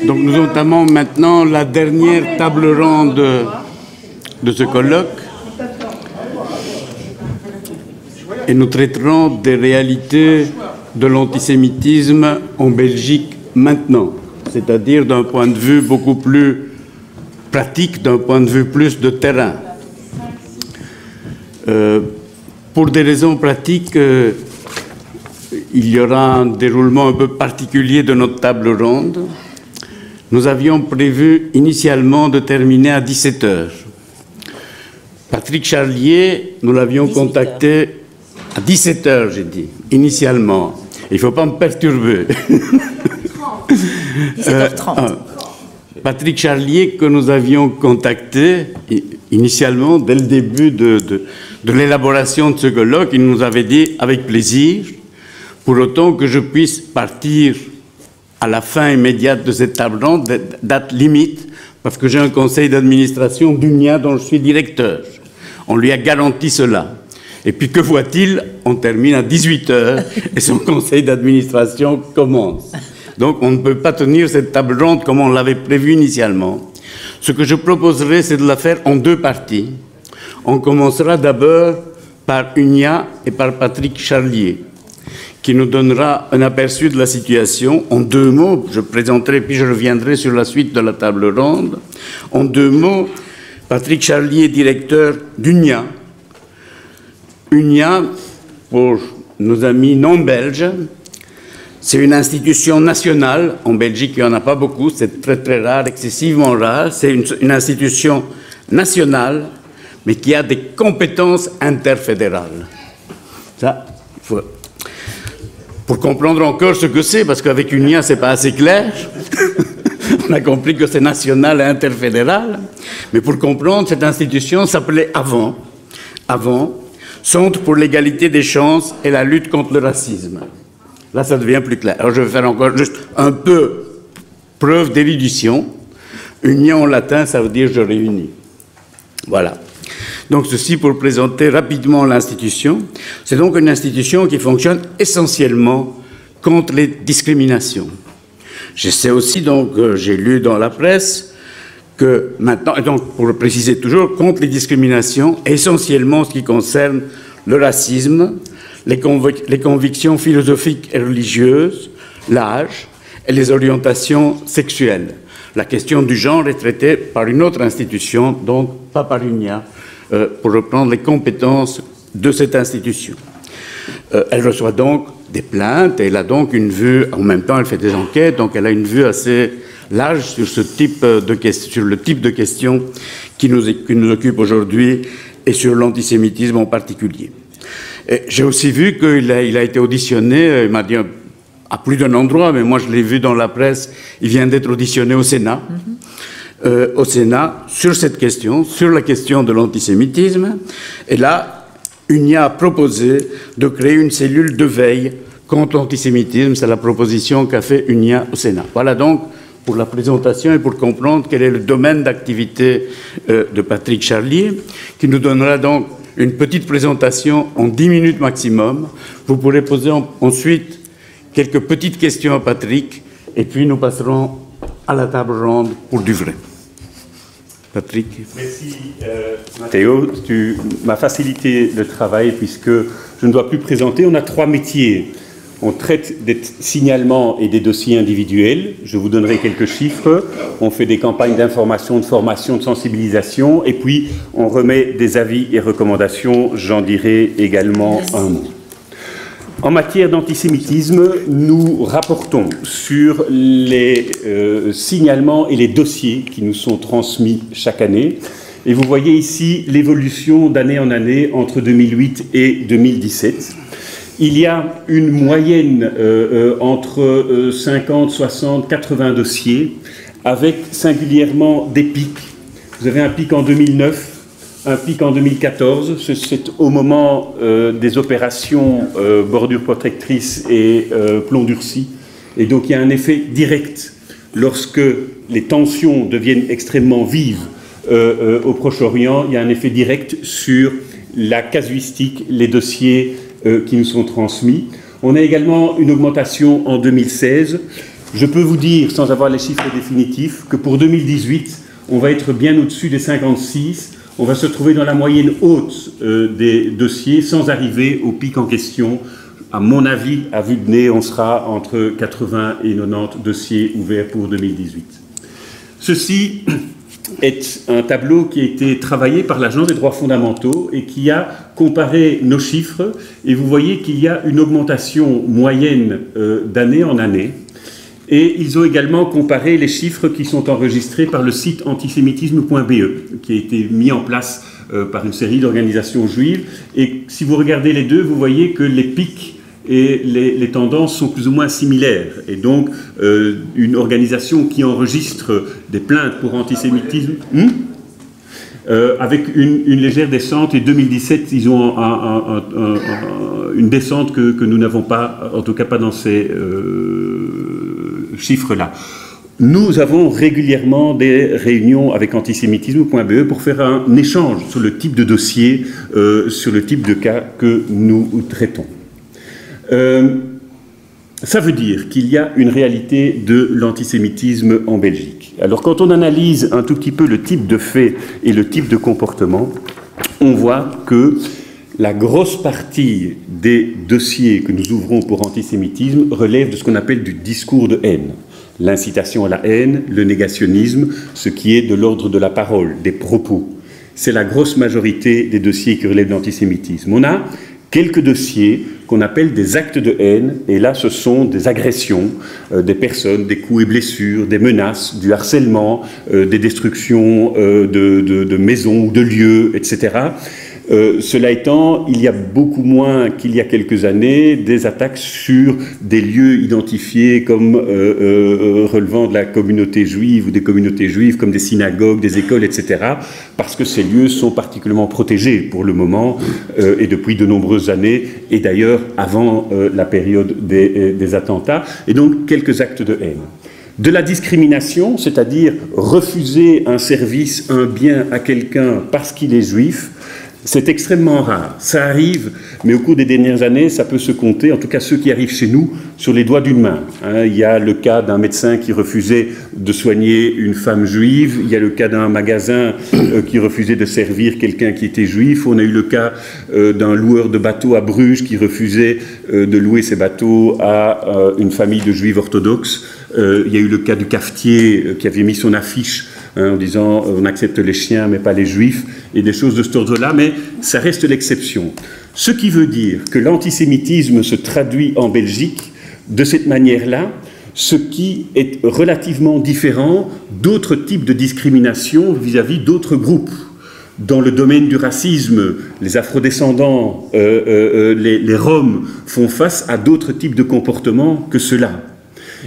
Donc nous entamons maintenant la dernière table ronde de ce colloque et nous traiterons des réalités de l'antisémitisme en Belgique maintenant, c'est-à-dire d'un point de vue beaucoup plus pratique, d'un point de vue plus de terrain. Pour des raisons pratiques, il y aura un déroulement un peu particulier de notre table ronde. Nous avions prévu initialement de terminer à 17 h. Patrick Charlier, nous l'avions contacté à 17 h, j'ai dit, initialement. Il ne faut pas me perturber. 17h30. Patrick Charlier, que nous avions contacté initialement, dès le début de l'élaboration de ce colloque, il nous avait dit avec plaisir, pour autant que je puisse partir à la fin immédiate de cette table ronde, date limite, parce que j'ai un conseil d'administration d'UNIA dont je suis directeur. On lui a garanti cela. Et puis que voit-il? On termine à 18 h et son conseil d'administration commence. Donc on ne peut pas tenir cette table ronde comme on l'avait prévu initialement. Ce que je proposerai, c'est de la faire en deux parties. On commencera d'abord par UNIA et par Patrick Charlier, qui nous donnera un aperçu de la situation. En deux mots, je présenterai, puis je reviendrai sur la suite de la table ronde. En deux mots, Patrick Charlier, directeur d'UNIA. UNIA, pour nos amis non belges, c'est une institution nationale. En Belgique, il n'y en a pas beaucoup, c'est très très rare, excessivement rare. C'est une institution nationale, mais qui a des compétences interfédérales. Ça, il faut... Pour comprendre encore ce que c'est, parce qu'avec UNIA, ce n'est pas assez clair. On a compris que c'est national et interfédéral. Mais pour comprendre, cette institution s'appelait avant, Centre pour l'égalité des chances et la lutte contre le racisme. Là, ça devient plus clair. Alors, je vais faire encore juste un peu preuve d'érudition. UNIA en latin, ça veut dire « je réunis ». Voilà. Donc, ceci pour présenter rapidement l'institution. C'est donc une institution qui fonctionne essentiellement contre les discriminations. Je sais aussi, donc, j'ai lu dans la presse que maintenant, et donc pour le préciser toujours, contre les discriminations, essentiellement ce qui concerne le racisme, les convictions philosophiques et religieuses, l'âge et les orientations sexuelles. La question du genre est traitée par une autre institution, donc pas par UNIA, pour reprendre les compétences de cette institution. Elle reçoit donc des plaintes et elle a donc une vue, en même temps elle fait des enquêtes, donc elle a une vue assez large sur ce type de questions, sur le type de questions qui nous occupe aujourd'hui et sur l'antisémitisme en particulier. J'ai aussi vu qu'il a été auditionné, il m'a dit à plus d'un endroit, mais moi je l'ai vu dans la presse, il vient d'être auditionné au Sénat. Au Sénat sur cette question, sur la question de l'antisémitisme. Et là, UNIA a proposé de créer une cellule de veille contre l'antisémitisme. C'est la proposition qu'a fait UNIA au Sénat. Voilà donc pour la présentation et pour comprendre quel est le domaine d'activité de Patrick Charlier, qui nous donnera donc une petite présentation en 10 minutes maximum. Vous pourrez poser ensuite quelques petites questions à Patrick et puis nous passerons à la table ronde pour du vrai. Patrick. Merci Théo, tu m'as facilité le travail puisque je ne dois plus présenter. On a trois métiers. On traite des signalements et des dossiers individuels. Je vous donnerai quelques chiffres. On fait des campagnes d'information, de formation, de sensibilisation. Et puis, on remet des avis et recommandations. J'en dirai également un mot. En matière d'antisémitisme, nous rapportons sur les signalements et les dossiers qui nous sont transmis chaque année. Et vous voyez ici l'évolution d'année en année entre 2008 et 2017. Il y a une moyenne entre 50, 60, 80 dossiers, avec singulièrement des pics. Vous avez un pic en 2009, un pic en 2014, c'est au moment des opérations bordure protectrice et plomb durci. Et donc il y a un effet direct lorsque les tensions deviennent extrêmement vives au Proche-Orient, il y a un effet direct sur la casuistique, les dossiers qui nous sont transmis. On a également une augmentation en 2016. Je peux vous dire, sans avoir les chiffres définitifs, que pour 2018, on va être bien au-dessus des 56. On va se trouver dans la moyenne haute des dossiers sans arriver au pic en question. À mon avis, à vue de nez, on sera entre 80 et 90 dossiers ouverts pour 2018. Ceci est un tableau qui a été travaillé par l'Agence des droits fondamentaux et qui a comparé nos chiffres. Et vous voyez qu'il y a une augmentation moyenne d'année en année. Et ils ont également comparé les chiffres qui sont enregistrés par le site antisémitisme.be, qui a été mis en place par une série d'organisations juives. Et si vous regardez les deux, vous voyez que les pics et les tendances sont plus ou moins similaires. Et donc, une organisation qui enregistre des plaintes pour antisémitisme, avec une légère descente, et 2017, ils ont une descente que nous n'avons pas, en tout cas pas dans ces chiffres-là. Nous avons régulièrement des réunions avec antisémitisme.be pour faire un échange sur le type de dossier, sur le type de cas que nous traitons. Ça veut dire qu'il y a une réalité de l'antisémitisme en Belgique. Alors quand on analyse un tout petit peu le type de fait et le type de comportement, on voit que la grosse partie des dossiers que nous ouvrons pour antisémitisme relève de ce qu'on appelle du discours de haine. L'incitation à la haine, le négationnisme, ce qui est de l'ordre de la parole, des propos. C'est la grosse majorité des dossiers qui relèvent de l'antisémitisme. On a quelques dossiers qu'on appelle des actes de haine, et là ce sont des agressions des personnes, des coups et blessures, des menaces, du harcèlement, des destructions de maisons ou de lieux, etc. Cela étant, il y a beaucoup moins qu'il y a quelques années des attaques sur des lieux identifiés comme relevant de la communauté juive ou des communautés juives comme des synagogues, des écoles, etc. parce que ces lieux sont particulièrement protégés pour le moment et depuis de nombreuses années, et d'ailleurs avant la période des attentats, et donc quelques actes de haine. De la discrimination, c'est-à-dire refuser un service, un bien à quelqu'un parce qu'il est juif, c'est extrêmement rare. Ça arrive, mais au cours des dernières années, ça peut se compter, en tout cas ceux qui arrivent chez nous, sur les doigts d'une main. Il y a le cas d'un médecin qui refusait de soigner une femme juive, il y a le cas d'un magasin qui refusait de servir quelqu'un qui était juif, on a eu le cas d'un loueur de bateaux à Bruges qui refusait de louer ses bateaux à une famille de juifs orthodoxes, il y a eu le cas du cafetier qui avait mis son affiche en disant on accepte les chiens mais pas les juifs, et des choses de cet ordre-là, mais ça reste l'exception. Ce qui veut dire que l'antisémitisme se traduit en Belgique de cette manière-là, ce qui est relativement différent d'autres types de discrimination vis-à-vis d'autres groupes. Dans le domaine du racisme, les afrodescendants, les Roms font face à d'autres types de comportements que ceux-là.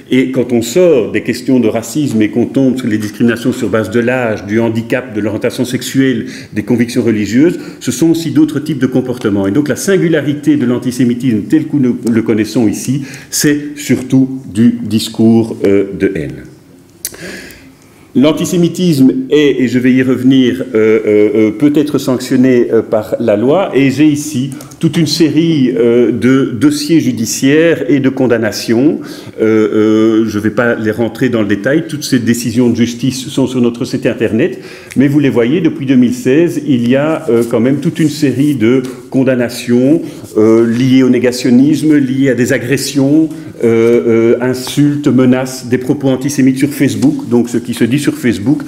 Et quand on sort des questions de racisme et qu'on tombe sur les discriminations sur base de l'âge, du handicap, de l'orientation sexuelle, des convictions religieuses, ce sont aussi d'autres types de comportements. Et donc la singularité de l'antisémitisme tel que nous le connaissons ici, c'est surtout du discours de haine. L'antisémitisme est, et je vais y revenir, peut être sanctionné par la loi, et j'ai ici toute une série de dossiers judiciaires et de condamnations. Je ne vais pas les rentrer dans le détail, toutes ces décisions de justice sont sur notre site internet, mais vous les voyez, depuis 2016, il y a quand même toute une série de condamnations liées au négationnisme, liées à des agressions, insultes, menaces, des propos antisémites sur Facebook. Donc ce qui se dit sur Facebook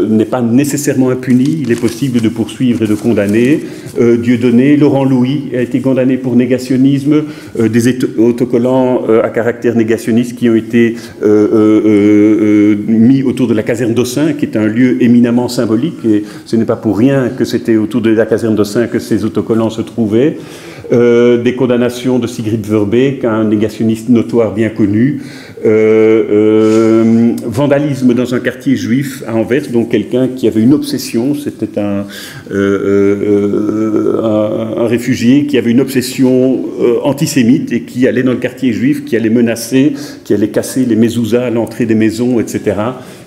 n'est pas nécessairement impuni, il est possible de poursuivre et de condamner. Dieudonné, Laurent Louis a été condamné pour négationnisme, des autocollants à caractère négationniste qui ont été mis autour de la caserne d'Ossun, qui est un lieu éminemment symbolique, et ce n'est pas pour rien que c'était autour de la caserne d'Ossun que ces autocollants se trouvaient. Des condamnations de Sigrid Verbeek, un négationniste notoire bien connu, vandalisme dans un quartier juif à Anvers, donc quelqu'un qui avait une obsession, c'était un réfugié qui avait une obsession antisémite et qui allait dans le quartier juif, qui allait menacer, qui allait casser les mezuzahs à l'entrée des maisons, etc.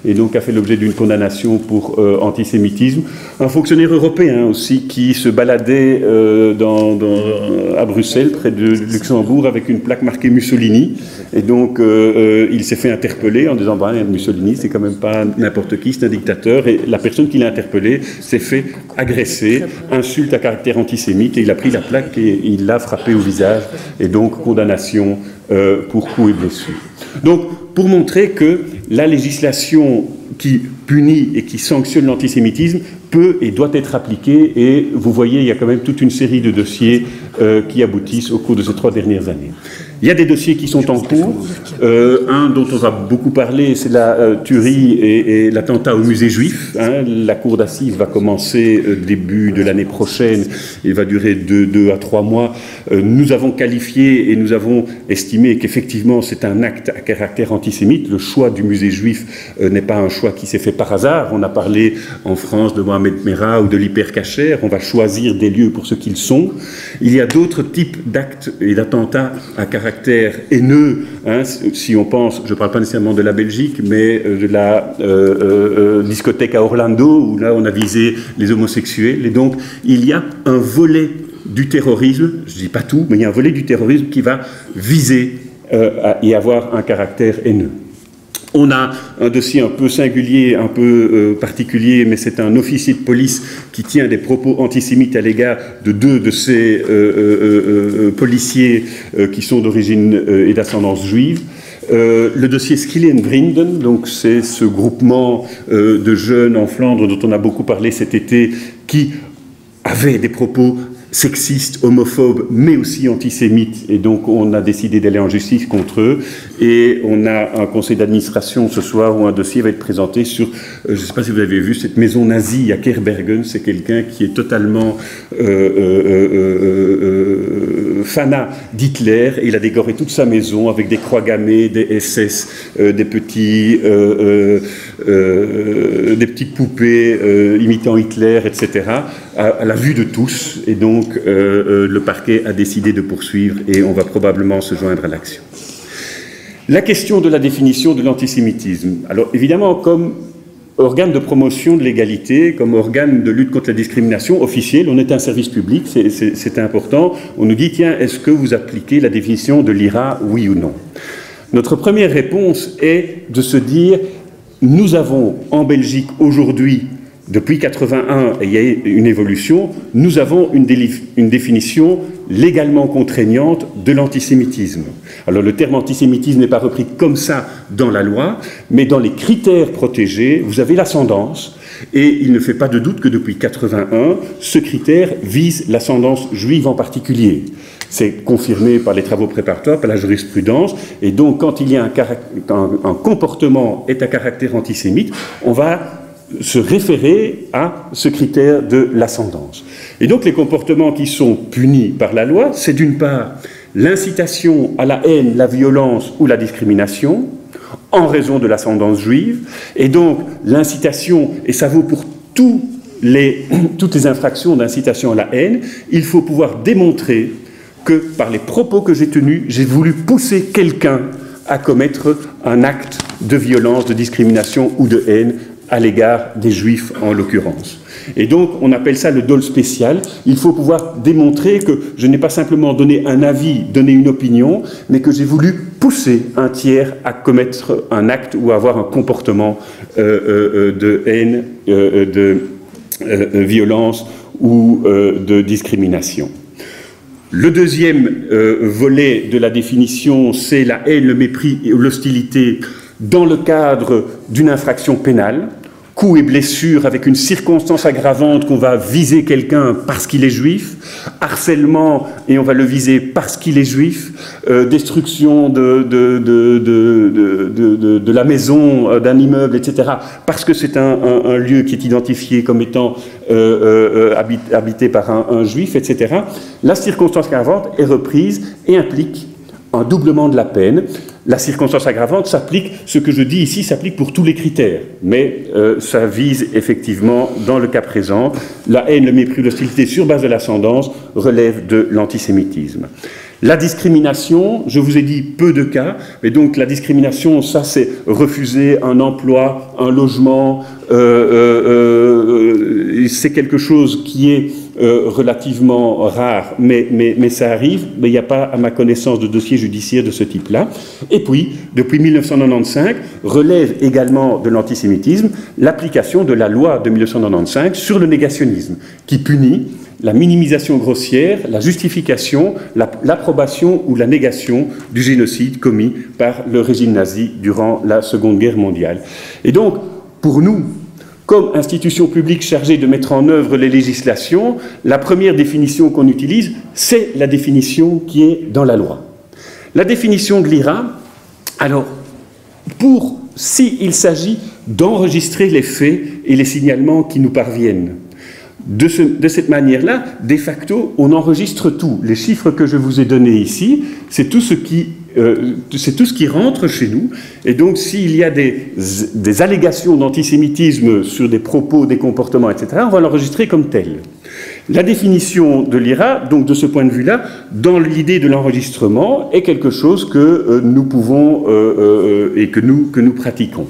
et donc a fait l'objet d'une condamnation pour antisémitisme. Un fonctionnaire européen aussi qui se baladait à Bruxelles, près de Luxembourg, avec une plaque marquée Mussolini, et donc il s'est fait interpeller en disant Mussolini c'est quand même pas n'importe qui, c'est un dictateur, et la personne qui l'a interpellé s'est fait agresser, insulte à caractère antisémite, et il a pris la plaque et il l'a frappé au visage, et donc condamnation pour coups et blessures. Donc, pour montrer que la législation qui punit et qui sanctionne l'antisémitisme peut et doit être appliquée, et vous voyez, il y a quand même toute une série de dossiers qui aboutissent au cours de ces 3 dernières années. Il y a des dossiers qui sont en cours. Un dont on va beaucoup parler, c'est la tuerie et l'attentat au musée juif. La cour d'assises va commencer début de l'année prochaine et va durer 2 à 3 mois. Nous avons qualifié et nous avons estimé qu'effectivement c'est un acte à caractère antisémite. Le choix du musée juif n'est pas un choix qui s'est fait par hasard. On a parlé en France de Mohamed Merah ou de l'hypercacher. On va choisir des lieux pour ce qu'ils sont. Il y a d'autres types d'actes et d'attentats à caractère haineux, si on pense, je ne parle pas nécessairement de la Belgique, mais de la discothèque à Orlando, où là on a visé les homosexuels, et donc il y a un volet du terrorisme, je ne dis pas tout, mais il y a un volet du terrorisme qui va viser et avoir un caractère haineux. On a un dossier un peu singulier, un peu particulier, mais c'est un officier de police qui tient des propos antisémites à l'égard de 2 de ces policiers qui sont d'origine et d'ascendance juive. Le dossier Skillen Vrienden, donc c'est ce groupement de jeunes en Flandre dont on a beaucoup parlé cet été, qui avaient des propos sexistes, homophobes, mais aussi antisémites, et donc on a décidé d'aller en justice contre eux, et on a un conseil d'administration ce soir où un dossier va être présenté sur, je ne sais pas si vous avez vu, cette maison nazie à Kerbergen. C'est quelqu'un qui est totalement fanat d'Hitler, et il a décoré toute sa maison avec des croix gammées, des SS, des petites poupées imitant Hitler, etc., à la vue de tous, et donc le parquet a décidé de poursuivre, et on va probablement se joindre à l'action. La question de la définition de l'antisémitisme. Alors évidemment, comme organe de promotion de l'égalité, comme organe de lutte contre la discrimination officielle, on est un service public, c'est important. On nous dit, tiens, est-ce que vous appliquez la définition de l'IRA, oui ou non? Notre première réponse est de se dire, nous avons en Belgique aujourd'hui, depuis 1981, et il y a une évolution, nous avons une définition légalement contraignante de l'antisémitisme. Alors le terme antisémitisme n'est pas repris comme ça dans la loi, mais dans les critères protégés, vous avez l'ascendance, et il ne fait pas de doute que depuis 1981, ce critère vise l'ascendance juive en particulier. C'est confirmé par les travaux préparatoires, par la jurisprudence, et donc quand il y a un comportement est à caractère antisémite, on va se référer à ce critère de l'ascendance. Et donc les comportements qui sont punis par la loi, c'est d'une part l'incitation à la haine, la violence ou la discrimination en raison de l'ascendance juive, et donc l'incitation, et ça vaut pour toutes les infractions d'incitation à la haine, il faut pouvoir démontrer que par les propos que j'ai tenus, j'ai voulu pousser quelqu'un à commettre un acte de violence, de discrimination ou de haine à l'égard des Juifs en l'occurrence. Et donc, on appelle ça le dol spécial. Il faut pouvoir démontrer que je n'ai pas simplement donné un avis, donné une opinion, mais que j'ai voulu pousser un tiers à commettre un acte ou à avoir un comportement de haine, de violence ou de discrimination. Le deuxième volet de la définition, c'est la haine, le mépris et l'hostilité dans le cadre d'une infraction pénale, coups et blessures avec une circonstance aggravante qu'on va viser quelqu'un parce qu'il est juif, harcèlement et on va le viser parce qu'il est juif, destruction de la maison, d'un immeuble, etc., parce que c'est un lieu qui est identifié comme étant habité par un juif, etc. La circonstance aggravante est reprise et implique un doublement de la peine. La circonstance aggravante s'applique, ce que je dis ici s'applique pour tous les critères, mais ça vise effectivement, dans le cas présent, la haine, le mépris, l'hostilité sur base de l'ascendance relève de l'antisémitisme. La discrimination, je vous ai dit peu de cas, mais donc la discrimination, ça c'est refuser un emploi, un logement, c'est quelque chose qui est relativement rare, mais ça arrive, mais il n'y a pas à ma connaissance de dossier judiciaire de ce type-là. Et puis, depuis 1995, relève également de l'antisémitisme l'application de la loi de 1995 sur le négationnisme, qui punit la minimisation grossière, la justification, l'approbation ou la négation du génocide commis par le régime nazi durant la Seconde Guerre mondiale. Et donc, pour nous, comme institution publique chargée de mettre en œuvre les législations, la première définition qu'on utilise, c'est la définition qui est dans la loi. La définition de l'IHRA, alors, s'il s'agit d'enregistrer les faits et les signalements qui nous parviennent, de cette manière-là, de facto, on enregistre tout. Les chiffres que je vous ai donnés ici, c'est tout ce qui rentre chez nous. Et donc, s'il y a des allégations d'antisémitisme sur des propos, des comportements, etc., on va l'enregistrer comme tel. La définition de l'IHRA, donc de ce point de vue-là, dans l'idée de l'enregistrement, est quelque chose que nous pouvons et que nous pratiquons.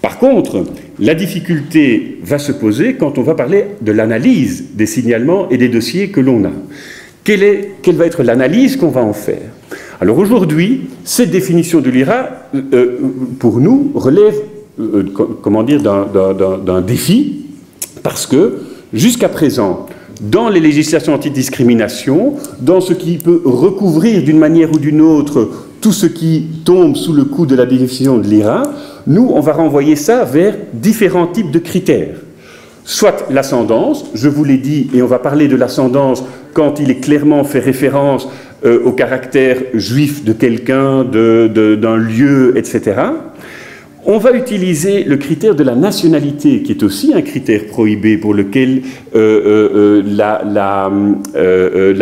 Par contre, la difficulté va se poser quand on va parler de l'analyse des signalements et des dossiers que l'on a. Quelle va être l'analyse qu'on va en faire? Alors aujourd'hui, cette définition de l'IHRA, pour nous, relève d'un défi, parce que jusqu'à présent, dans les législations antidiscrimination, dans ce qui peut recouvrir d'une manière ou d'une autre tout ce qui tombe sous le coup de la définition de l'IHRA, nous, on va renvoyer ça vers différents types de critères. Soit l'ascendance, je vous l'ai dit, et on va parler de l'ascendance quand il est clairement fait référence au caractère juif de quelqu'un, d'un lieu, etc. On va utiliser le critère de la nationalité, qui est aussi un critère prohibé pour lequel la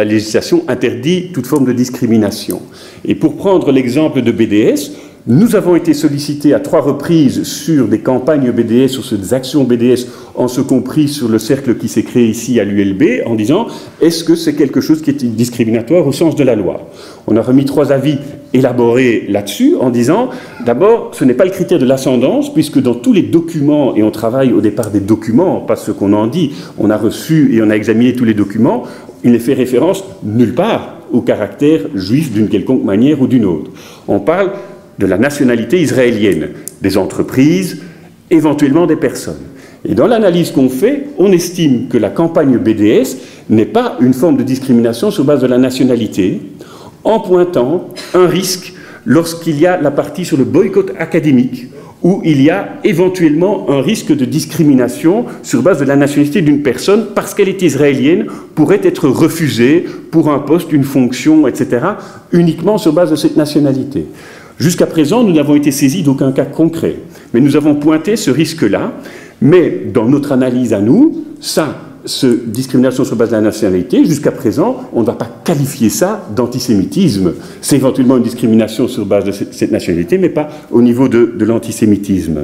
législation interdit toute forme de discrimination. Et pour prendre l'exemple de BDS, nous avons été sollicités à 3 reprises sur des campagnes BDS, sur des actions BDS, en ce compris sur le cercle qui s'est créé ici à l'ULB, en disant « est-ce que c'est quelque chose qui est discriminatoire au sens de la loi ?» On a remis 3 avis élaborés là-dessus, en disant « d'abord, ce n'est pas le critère de l'ascendance, puisque dans tous les documents, et on travaille au départ des documents, pas ce qu'on en dit, on a reçu et on a examiné tous les documents, il n'est fait référence nulle part au caractère juif d'une quelconque manière ou d'une autre. On parle de la nationalité israélienne, des entreprises, éventuellement des personnes. Et dans l'analyse qu'on fait, on estime que la campagne BDS n'est pas une forme de discrimination sur base de la nationalité, en pointant un risque lorsqu'il y a la partie sur le boycott académique, où il y a éventuellement un risque de discrimination sur base de la nationalité d'une personne parce qu'elle est israélienne, pourrait être refusée pour un poste, une fonction, etc., uniquement sur base de cette nationalité. Jusqu'à présent, nous n'avons été saisis d'aucun cas concret, mais nous avons pointé ce risque-là, mais dans notre analyse à nous, discrimination sur base de la nationalité, jusqu'à présent, on ne va pas qualifier ça d'antisémitisme. C'est éventuellement une discrimination sur base de cette nationalité, mais pas au niveau de l'antisémitisme.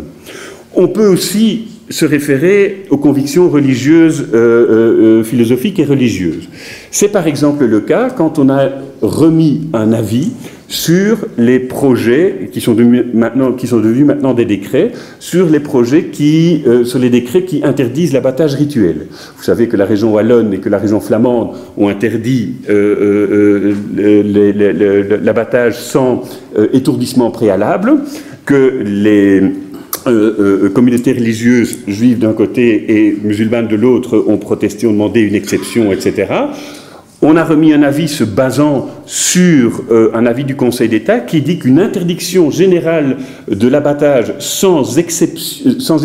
On peut aussi se référer aux convictions religieuses, philosophiques et religieuses. C'est par exemple le cas quand on a remis un avis sur les projets qui sont devenus maintenant des décrets, sur les projets sur les décrets qui interdisent l'abattage rituel. Vous savez que la région wallonne et que la région flamande ont interdit l'abattage sans étourdissement préalable, que les communautés religieuses juives d'un côté et musulmanes de l'autre ont protesté, ont demandé une exception, etc. On a remis un avis se basant sur un avis du Conseil d'État qui dit qu'une interdiction générale de l'abattage sans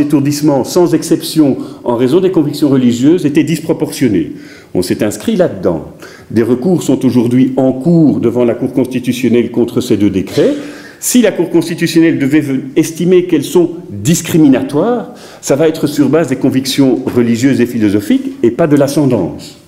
étourdissement, sans exception, en raison des convictions religieuses, était disproportionnée. On s'est inscrit là-dedans. Des recours sont aujourd'hui en cours devant la Cour constitutionnelle contre ces 2 décrets. Si la Cour constitutionnelle devait estimer qu'elles sont discriminatoires, ça va être sur base des convictions religieuses et philosophiques et pas de l'ascendance.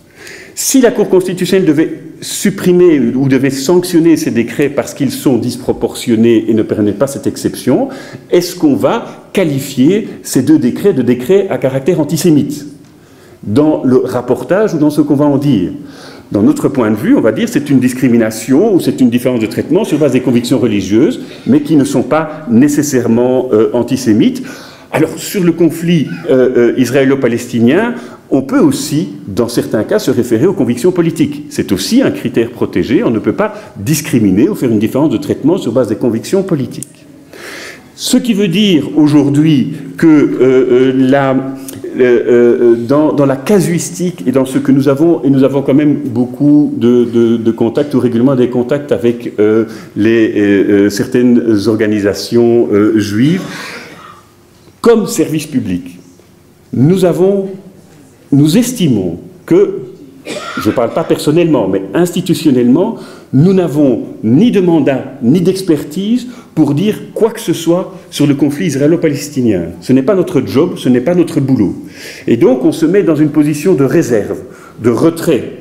Si la Cour constitutionnelle devait supprimer ou devait sanctionner ces décrets parce qu'ils sont disproportionnés et ne permettent pas cette exception, est-ce qu'on va qualifier ces 2 décrets de décrets à caractère antisémite dans le rapportage ou dans ce qu'on va en dire? Dans notre point de vue, on va dire c'est une discrimination ou c'est une différence de traitement sur base des convictions religieuses, mais qui ne sont pas nécessairement antisémites. Alors, sur le conflit israélo-palestinien, on peut aussi, dans certains cas, se référer aux convictions politiques. C'est aussi un critère protégé. On ne peut pas discriminer ou faire une différence de traitement sur base des convictions politiques. Ce qui veut dire aujourd'hui que dans la casuistique et dans ce que nous avons, et nous avons quand même beaucoup de contacts ou régulièrement des contacts avec certaines organisations juives, comme service public, nous estimons que, je ne parle pas personnellement, mais institutionnellement, nous n'avons ni de mandat, ni d'expertise pour dire quoi que ce soit sur le conflit israélo-palestinien. Ce n'est pas notre job, ce n'est pas notre boulot. Et donc, on se met dans une position de réserve, de retrait,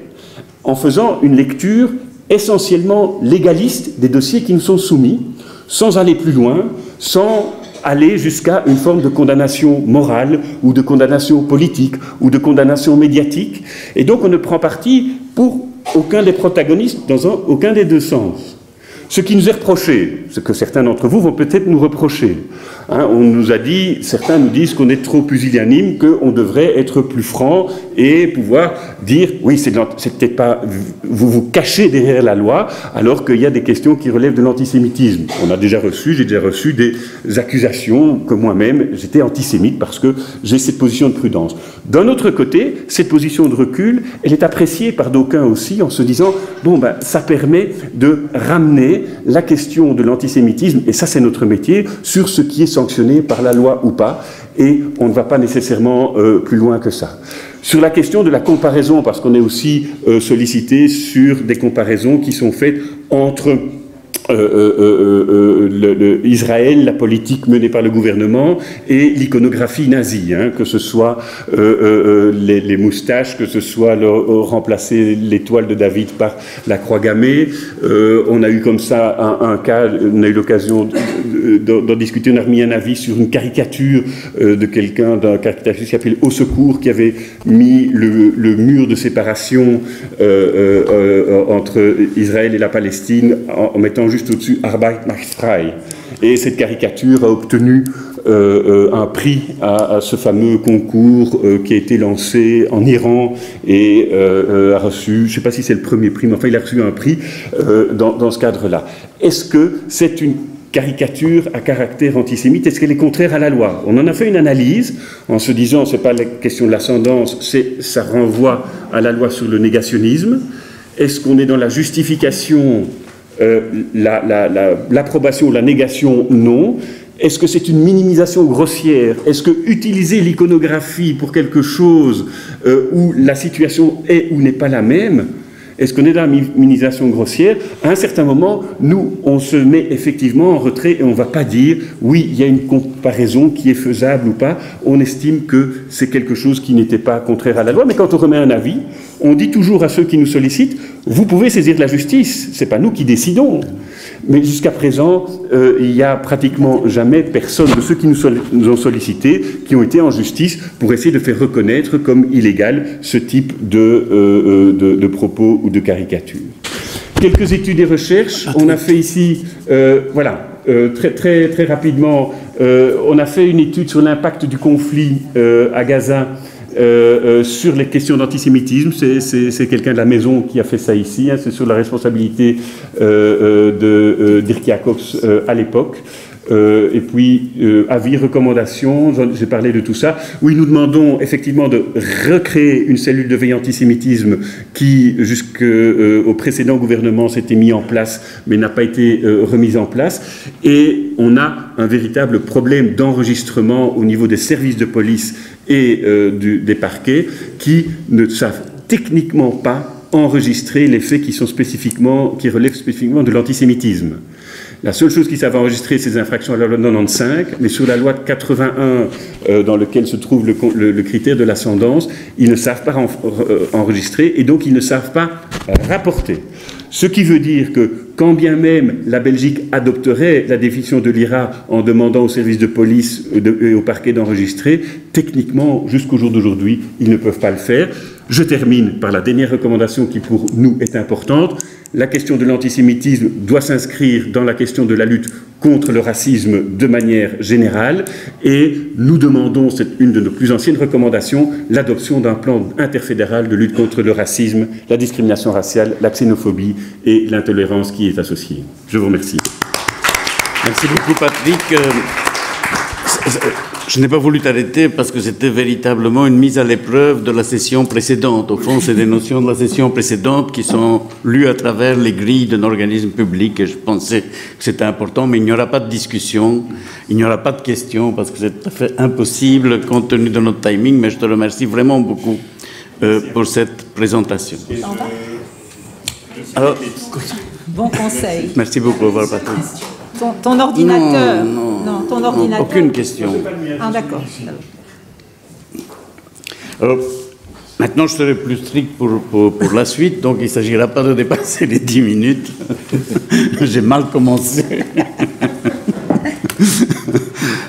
en faisant une lecture essentiellement légaliste des dossiers qui nous sont soumis, sans aller plus loin, sans aller jusqu'à une forme de condamnation morale ou de condamnation politique ou de condamnation médiatique. Et donc on ne prend parti pour aucun des protagonistes dans aucun des deux sens. Ce qui nous est reproché, ce que certains d'entre vous vont peut-être nous reprocher. Hein, on nous a dit, certains nous disent qu'on est trop pusillanime, qu'on devrait être plus franc et pouvoir dire, oui, c'est peut-être pas, vous vous cachez derrière la loi, alors qu'il y a des questions qui relèvent de l'antisémitisme. J'ai déjà reçu des accusations que moi-même, j'étais antisémite parce que j'ai cette position de prudence. D'un autre côté, cette position de recul, elle est appréciée par d'aucuns aussi en se disant, bon, ben, ça permet de ramener la question de l'antisémitisme, et ça c'est notre métier, sur ce qui est sanctionné par la loi ou pas, et on ne va pas nécessairement plus loin que ça. Sur la question de la comparaison, parce qu'on est aussi sollicité sur des comparaisons qui sont faites entre Israël, la politique menée par le gouvernement et l'iconographie nazie, hein, que ce soit les moustaches, que ce soit remplacer l'étoile de David par la croix gammée. On a eu comme ça un cas, on a eu l'occasion d'en discuter, on a remis un avis sur une caricature de quelqu'un, d'un caricaturiste qui s'appelle Au Secours, qui avait mis le mur de séparation entre Israël et la Palestine en mettant juste au-dessus Arbeit macht frei. Et cette caricature a obtenu un prix à ce fameux concours qui a été lancé en Iran et a reçu, je ne sais pas si c'est le premier prix, mais enfin il a reçu un prix dans ce cadre-là. Est-ce que c'est une caricature à caractère antisémite? Est-ce qu'elle est contraire à la loi? On en a fait une analyse en se disant, ce n'est pas la question de l'ascendance, ça renvoie à la loi sur le négationnisme. Est-ce qu'on est dans la justification, l'approbation ou la négation? Non. Est-ce que c'est une minimisation grossière? Est-ce que utiliser l'iconographie pour quelque chose où la situation est ou n'est pas la même? Est-ce qu'on est dans la minimisation grossière? À un certain moment, nous, on se met effectivement en retrait et on ne va pas dire oui, il y a une comparaison qui est faisable ou pas. On estime que c'est quelque chose qui n'était pas contraire à la loi. Mais quand on remet un avis, on dit toujours à ceux qui nous sollicitent, vous pouvez saisir la justice, ce n'est pas nous qui décidons. Mais jusqu'à présent, il n'y a pratiquement jamais personne de ceux qui nous ont sollicités qui ont été en justice pour essayer de faire reconnaître comme illégal ce type de propos ou de caricature. Quelques études et recherches. On a fait ici, très rapidement, on a fait une étude sur l'impact du conflit à Gaza sur les questions d'antisémitisme. C'est quelqu'un de la maison qui a fait ça ici, hein, c'est sur la responsabilité de Dirk Jacobs à l'époque. Et puis, avis, recommandations, j'ai parlé de tout ça. Oui, nous demandons effectivement de recréer une cellule de veille antisémitisme qui, jusqu'au précédent gouvernement, s'était mis en place, mais n'a pas été remise en place. Et on a un véritable problème d'enregistrement au niveau des services de police et des parquets qui ne savent techniquement pas enregistrer les faits qui relèvent spécifiquement de l'antisémitisme. La seule chose qu'ils savent enregistrer, c'est les infractions à la loi de 95, mais sur la loi de 81, dans laquelle se trouve le critère de l'ascendance, ils ne savent pas enregistrer et donc ils ne savent pas rapporter. Ce qui veut dire que, quand bien même la Belgique adopterait la définition de l'IRA en demandant aux services de police et au parquet d'enregistrer, techniquement, jusqu'au jour d'aujourd'hui, ils ne peuvent pas le faire. Je termine par la dernière recommandation qui pour nous est importante. La question de l'antisémitisme doit s'inscrire dans la question de la lutte contre le racisme de manière générale et nous demandons, c'est une de nos plus anciennes recommandations, l'adoption d'un plan interfédéral de lutte contre le racisme, la discrimination raciale, la xénophobie et l'intolérance qui est associée. Je vous remercie. Merci beaucoup Patrick. Je n'ai pas voulu t'arrêter parce que c'était véritablement une mise à l'épreuve de la session précédente. Au fond, c'est des notions de la session précédente qui sont lues à travers les grilles d'un organisme public et je pensais que c'était important, mais il n'y aura pas de discussion, il n'y aura pas de questions parce que c'est tout à fait impossible compte tenu de notre timing, mais je te remercie vraiment beaucoup pour cette présentation. Alors, bon conseil. Merci beaucoup, au revoir Patrick. Ton ordinateur. Non, ton ordinateur. Aucune question. Ah, d'accord. Alors, maintenant, je serai plus strict pour la suite, donc il ne s'agira pas de dépasser les 10 minutes. J'ai mal commencé.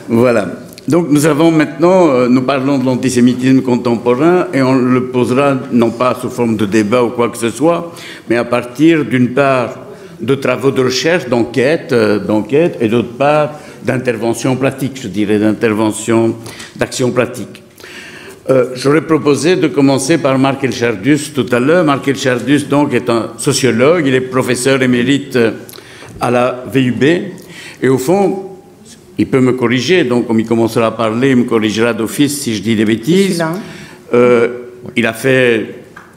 Voilà. Donc, nous avons maintenant, nous parlons de l'antisémitisme contemporain et on le posera non pas sous forme de débat ou quoi que ce soit, mais à partir d'une part de travaux de recherche, d'enquête, et d'autre part d'intervention pratique, je dirais, d'action pratique. J'aurais proposé de commencer par Marc Elchardus tout à l'heure. Marc Elchardus, donc, est un sociologue, il est professeur émérite à la VUB, et au fond, il peut me corriger, donc comme il commencera à parler, il me corrigera d'office si je dis des bêtises. Il a fait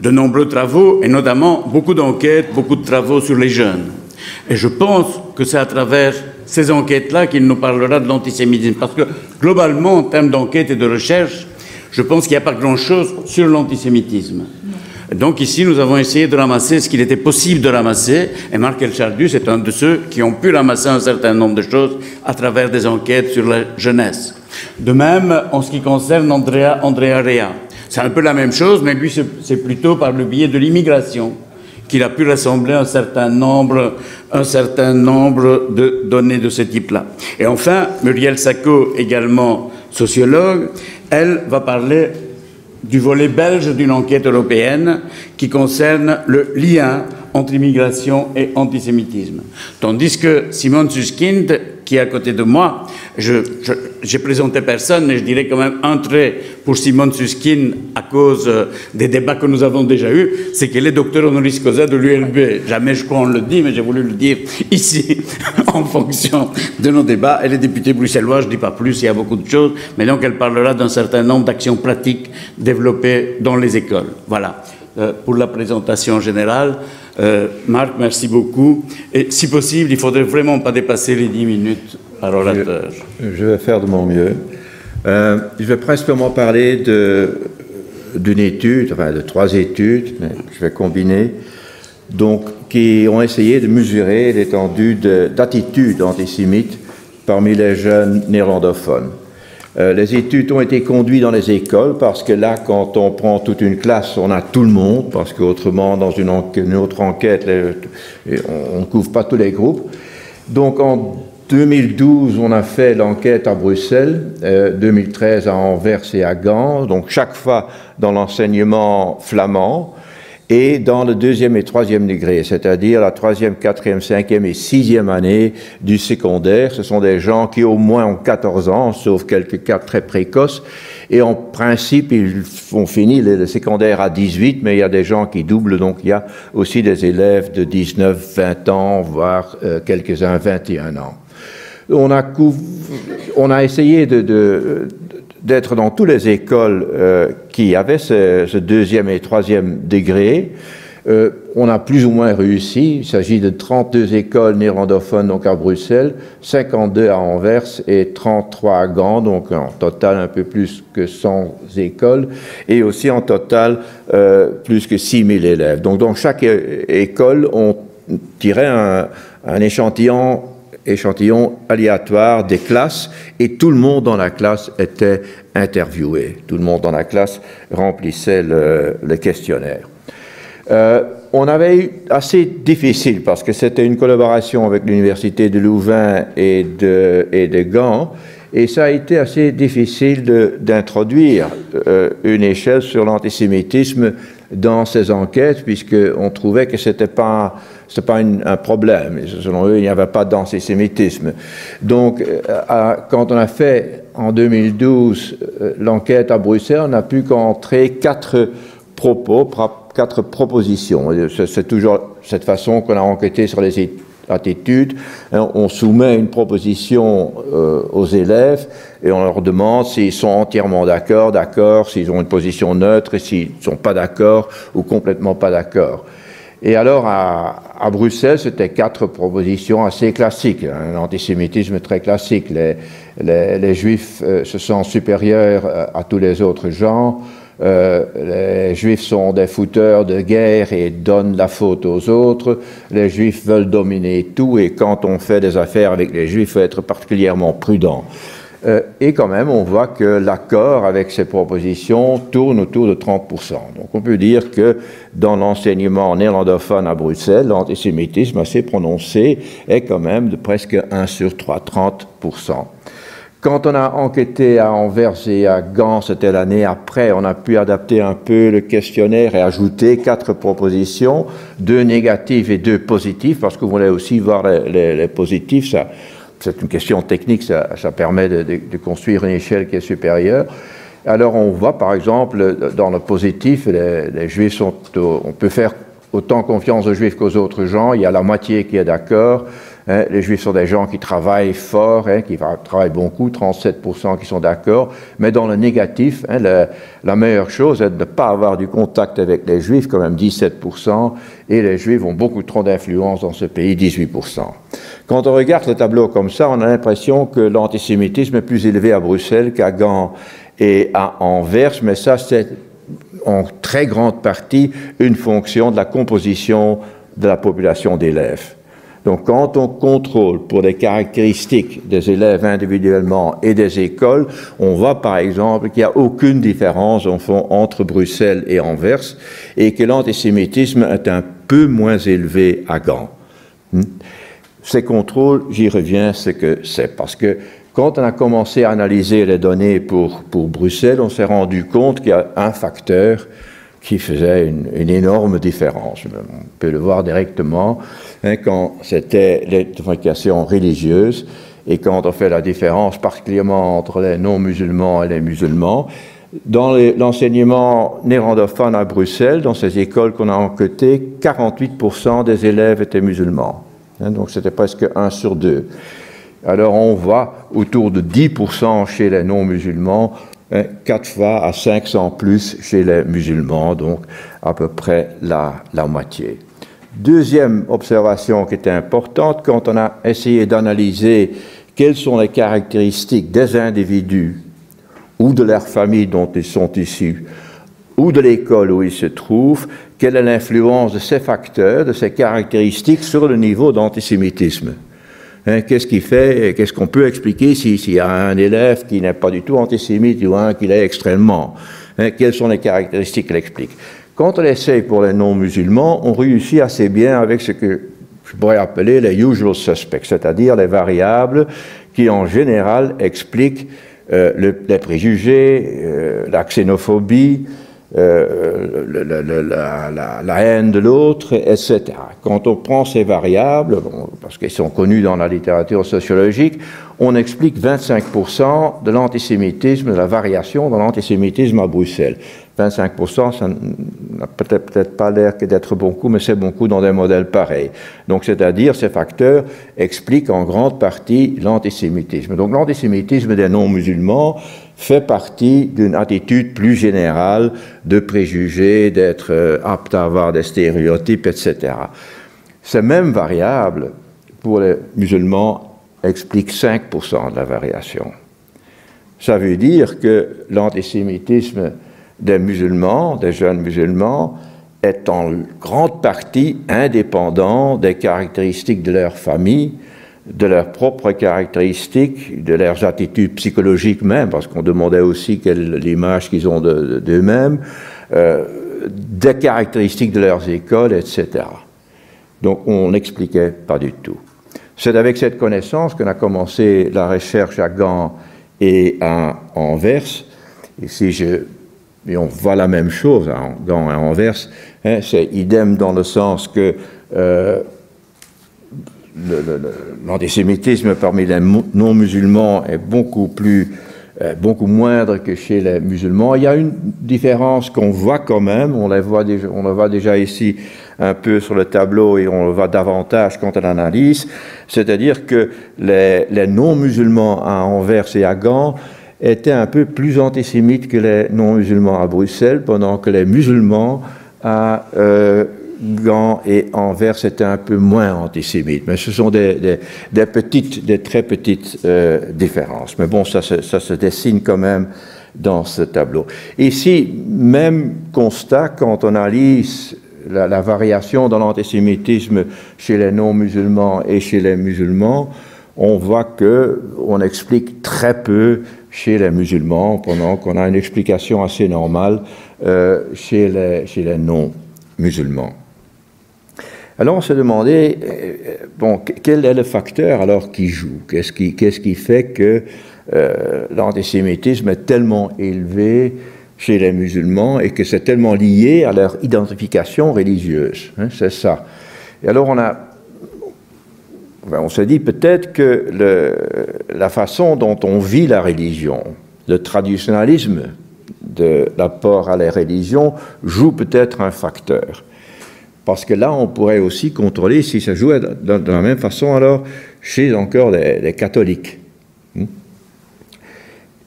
de nombreux travaux, et notamment beaucoup d'enquêtes, beaucoup de travaux sur les jeunes. Et je pense que c'est à travers ces enquêtes-là qu'il nous parlera de l'antisémitisme. Parce que, globalement, en termes d'enquête et de recherche, je pense qu'il n'y a pas grand-chose sur l'antisémitisme. Donc ici, nous avons essayé de ramasser ce qu'il était possible de ramasser, et Marc Elchardus est un de ceux qui ont pu ramasser un certain nombre de choses à travers des enquêtes sur la jeunesse. De même, en ce qui concerne Andrea Rea. C'est un peu la même chose, mais lui, c'est plutôt par le biais de l'immigration qu'il a pu rassembler un certain nombre de données de ce type-là. Et enfin, Muriel Sacco, également sociologue, elle va parler du volet belge d'une enquête européenne qui concerne le lien entre immigration et antisémitisme. Tandis que Simone Susskind, qui est à côté de moi, j'ai présenté personne, mais je dirais quand même un trait pour Simone Susskind à cause des débats que nous avons déjà eus, c'est qu'elle est docteur honoris causa de l'ULB. Jamais je crois on le dit, mais j'ai voulu le dire ici en fonction de nos débats. Elle est députée bruxelloise, je ne dis pas plus, il y a beaucoup de choses, mais donc elle parlera d'un certain nombre d'actions pratiques développées dans les écoles. Voilà. Pour la présentation générale. Marc, merci beaucoup. Et si possible, il ne faudrait vraiment pas dépasser les 10 minutes par orateur. Je vais faire de mon mieux. Je vais principalement parler d'une étude, enfin de 3 études, mais je vais combiner, donc, qui ont essayé de mesurer l'étendue d'attitudes antisémites parmi les jeunes néerlandophones. Les études ont été conduites dans les écoles parce que là, quand on prend toute une classe, on a tout le monde, parce qu'autrement, dans une autre enquête, on ne couvre pas tous les groupes. Donc, en 2012, on a fait l'enquête à Bruxelles, 2013 à Anvers et à Gand, donc chaque fois dans l'enseignement flamand, et dans le 2e et 3e degré, c'est-à-dire la 3e, 4e, 5e et 6e année du secondaire. Ce sont des gens qui au moins ont 14 ans, sauf quelques cas très précoces, et en principe, ils ont fini le secondaire à 18, mais il y a des gens qui doublent, donc il y a aussi des élèves de 19, 20 ans, voire quelques-uns 21 ans. On a essayé d'être dans toutes les écoles qui avaient ce 2e et 3e degré. On a plus ou moins réussi. Il s'agit de 32 écoles néerlandophones donc à Bruxelles, 52 à Anvers et 33 à Gand, donc en total un peu plus que 100 écoles, et aussi en total plus que 6000 élèves. Donc dans chaque école, on tirait un échantillon aléatoire des classes et tout le monde dans la classe était interviewé. Tout le monde dans la classe remplissait le questionnaire. On avait eu assez difficile parce que c'était une collaboration avec l'université de Louvain et de Gand Et ça a été assez difficile d'introduire une échelle sur l'antisémitisme dans ces enquêtes, puisqu'on trouvait que c'était pas un problème. Selon eux, il n'y avait pas d'antisémitisme. Donc, quand on a fait en 2012 l'enquête à Bruxelles, on n'a pu qu'entrer 4 propositions. C'est toujours cette façon qu'on a enquêté sur les attitudes. On soumet une proposition aux élèves et on leur demande s'ils sont entièrement d'accord, s'ils ont une position neutre, et s'ils ne sont pas d'accord ou complètement pas d'accord. Et alors, à Bruxelles, c'était 4 propositions assez classiques, un antisémitisme très classique. Les Juifs se sentent supérieurs à tous les autres gens. Les Juifs sont des fouteurs de guerre et donnent la faute aux autres. Les Juifs veulent dominer tout et quand on fait des affaires avec les Juifs, il faut être particulièrement prudent. Et quand même, on voit que l'accord avec ces propositions tourne autour de 30%. Donc on peut dire que dans l'enseignement néerlandophone à Bruxelles, l'antisémitisme assez prononcé est quand même de presque 1 sur 3, 30%. Quand on a enquêté à Anvers et à Gand, c'était l'année après, on a pu adapter un peu le questionnaire et ajouter 4 propositions, 2 négatives et 2 positives, parce qu'on voulait aussi voir les positifs. C'est une question technique, ça permet de construire une échelle qui est supérieure. Alors on voit par exemple dans le positif, les Juifs on peut faire autant confiance aux Juifs qu'aux autres gens, il y a la moitié qui est d'accord. Les Juifs sont des gens qui travaillent fort, qui travaillent beaucoup, 37% qui sont d'accord. Mais dans le négatif, la meilleure chose est de ne pas avoir du contact avec les Juifs, quand même 17%, et les Juifs ont beaucoup trop d'influence dans ce pays, 18%. Quand on regarde le tableau comme ça, on a l'impression que l'antisémitisme est plus élevé à Bruxelles qu'à Gand et à Anvers, mais ça c'est en très grande partie une fonction de la composition de la population d'élèves. Donc quand on contrôle pour les caractéristiques des élèves individuellement et des écoles, on voit par exemple qu'il n'y a aucune différence au fond entre Bruxelles et Anvers et que l'antisémitisme est un peu moins élevé à Gand. Ces contrôles, j'y reviens, ce que c'est, parce que quand on a commencé à analyser les données pour Bruxelles, on s'est rendu compte qu'il y a un facteur qui faisait une énorme différence. On peut le voir directement quand c'était l'identification religieuse et quand on fait la différence particulièrement entre les non-musulmans et les musulmans. Dans l'enseignement néerlandophone à Bruxelles, dans ces écoles qu'on a enquêtées, 48% des élèves étaient musulmans. Donc c'était presque 1 sur 2. Alors on voit autour de 10% chez les non-musulmans, 4 fois à 500 plus chez les musulmans, donc à peu près la moitié. Deuxième observation qui était importante, quand on a essayé d'analyser quelles sont les caractéristiques des individus ou de leur famille dont ils sont issus, ou de l'école où ils se trouvent, quelle est l'influence de ces facteurs, de ces caractéristiques sur le niveau d'antisémitisme. Qu'est-ce qui fait, qu'est-ce qu'on peut expliquer s'il y a un élève qui n'est pas du tout antisémite ou un qui l'est extrêmement? Quelles sont les caractéristiques qu'il explique? Quand on essaye pour les non-musulmans, on réussit assez bien avec ce que je pourrais appeler les usual suspects, c'est-à-dire les variables qui en général expliquent les préjugés, la xénophobie, la haine de l'autre, etc. Quand on prend ces variables, parce qu'elles sont connues dans la littérature sociologique, on explique 25% de l'antisémitisme, de la variation dans l'antisémitisme à Bruxelles. 25%, ça n'a peut-être pas l'air d'être beaucoup, mais c'est beaucoup dans des modèles pareils. Donc, c'est-à-dire, ces facteurs expliquent en grande partie l'antisémitisme. Donc, l'antisémitisme des non-musulmans fait partie d'une attitude plus générale de préjugés, d'être apte à avoir des stéréotypes, etc. Ces mêmes variables, pour les musulmans, expliquent 5% de la variation. Ça veut dire que l'antisémitisme des musulmans, des jeunes musulmans, est en grande partie indépendant des caractéristiques de leur famille, de leurs propres caractéristiques, de leurs attitudes psychologiques même, parce qu'on demandait aussi l'image qu'ils ont d'eux-mêmes, des caractéristiques de leurs écoles, etc. Donc on n'expliquait pas du tout. C'est avec cette connaissance qu'on a commencé la recherche à Gand et à Anvers. Ici, et on voit la même chose à Gand et à Anvers. Hein, c'est idem dans le sens que l'antisémitisme parmi les non-musulmans est beaucoup moindre que chez les musulmans. Il y a une différence qu'on voit quand même, on la voit déjà ici un peu sur le tableau et on le voit davantage quand on analyse, c'est-à-dire que les non-musulmans à Anvers et à Gand étaient un peu plus antisémites que les non-musulmans à Bruxelles, pendant que les musulmans à Gand et Anvers étaient un peu moins antisémites. Mais ce sont des très petites différences. Mais bon, ça se dessine quand même dans ce tableau. Ici, même constat quand on analyse la variation dans l'antisémitisme chez les non-musulmans et chez les musulmans, on voit qu'on explique très peu chez les musulmans, pendant qu'on a une explication assez normale chez les non-musulmans. Alors on se demandait, bon, quel est le facteur alors qui joue? Qu'est-ce qui fait que l'antisémitisme est tellement élevé chez les musulmans et que c'est tellement lié à leur identification religieuse, hein, c'est ça. Et alors on se dit peut-être que la façon dont on vit la religion, le traditionnalisme de l'apport à la religion joue peut-être un facteur. Parce que là, on pourrait aussi contrôler si ça jouait de la même façon alors chez encore les catholiques.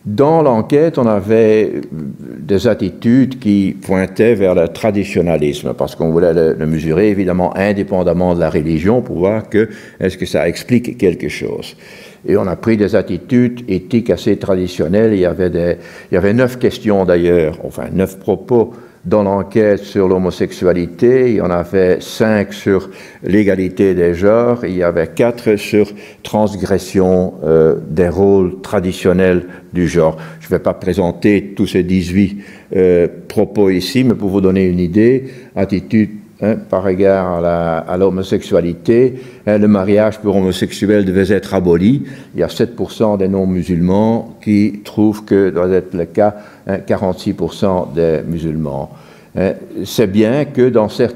Dans l'enquête, on avait des attitudes qui pointaient vers le traditionnalisme, parce qu'on voulait le mesurer évidemment indépendamment de la religion pour voir est-ce que ça explique quelque chose. Et on a pris des attitudes éthiques assez traditionnelles. Il y avait 9 questions d'ailleurs, enfin 9 propos dans l'enquête sur l'homosexualité. Il y en avait 5 sur l'égalité des genres. Il y avait 4 sur transgression des rôles traditionnels du genre. Je ne vais pas présenter tous ces 18 propos ici, mais pour vous donner une idée, attitude par égard à l'homosexualité, le mariage pour homosexuels devait être aboli. Il y a 7% des non-musulmans qui trouvent que doit être le cas, 46% des musulmans. C'est bien que,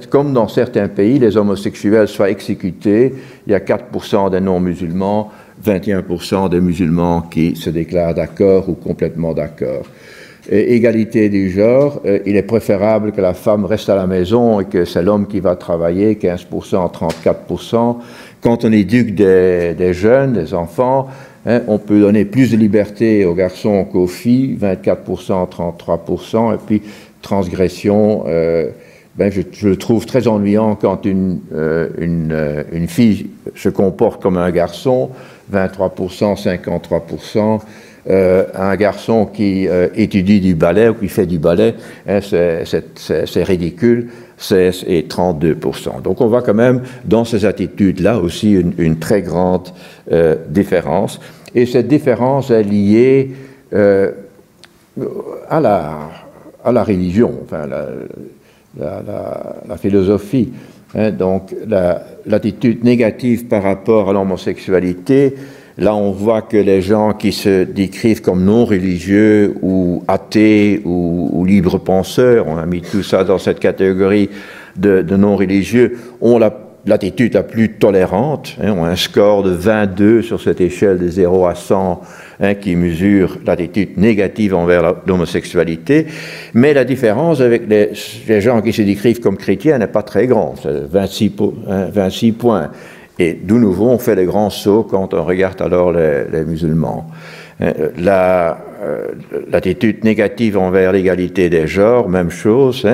comme dans certains pays, les homosexuels soient exécutés. Il y a 4% des non-musulmans, 21% des musulmans qui se déclarent d'accord ou complètement d'accord. Égalité du genre, il est préférable que la femme reste à la maison et que c'est l'homme qui va travailler, 15%, 34%. Quand on éduque des jeunes, des enfants, on peut donner plus de liberté aux garçons qu'aux filles, 24%, 33%, et puis transgression, je le trouve très ennuyant quand une fille se comporte comme un garçon, 23%, 53%, un garçon qui étudie du ballet ou qui fait du ballet, c'est ridicule, 16 et 32%. Donc on voit quand même dans ces attitudes-là aussi une très grande différence. Et cette différence est liée à la religion, enfin la philosophie. Donc l'attitude négative par rapport à l'homosexualité, là on voit que les gens qui se décrivent comme non religieux ou athées ou libres penseurs, on a mis tout ça dans cette catégorie de non religieux, ont l'attitude la plus tolérante, ont un score de 22 sur cette échelle de 0 à 100 qui mesure l'attitude négative envers l'homosexualité, mais la différence avec les gens qui se décrivent comme chrétiens n'est pas très grande, c'est 26 points. Et de nouveau, on fait les grands sauts quand on regarde alors les musulmans. L'attitude négative envers l'égalité des genres, même chose,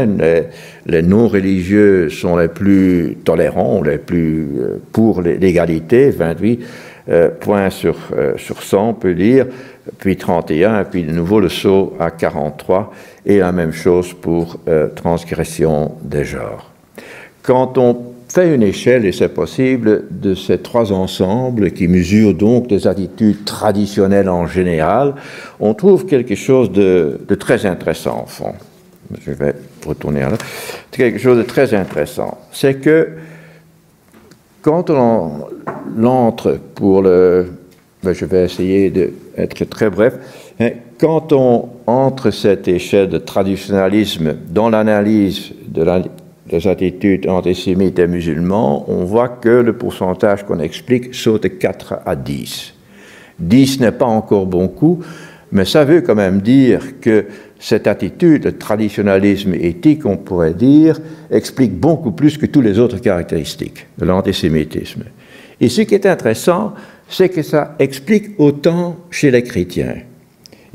les non-religieux sont les plus tolérants, les plus pour l'égalité, 28 points sur 100, on peut dire, puis 31, et puis de nouveau le saut à 43, et la même chose pour transgression des genres. Quand on fait une échelle, et c'est possible, de ces 3 ensembles qui mesurent donc des attitudes traditionnelles en général, on trouve quelque chose de très intéressant, au fond. Je vais retourner là. Quelque chose de très intéressant. C'est que quand on entre pour je vais essayer de être très bref. Quand on entre cette échelle de traditionnalisme dans l'analyse des attitudes antisémites et musulmans, on voit que le pourcentage qu'on explique saute de 4 à 10. 10 n'est pas encore beaucoup, mais ça veut quand même dire que cette attitude, le traditionnalisme éthique, on pourrait dire, explique beaucoup plus que toutes les autres caractéristiques de l'antisémitisme. Et ce qui est intéressant, c'est que ça explique autant chez les chrétiens.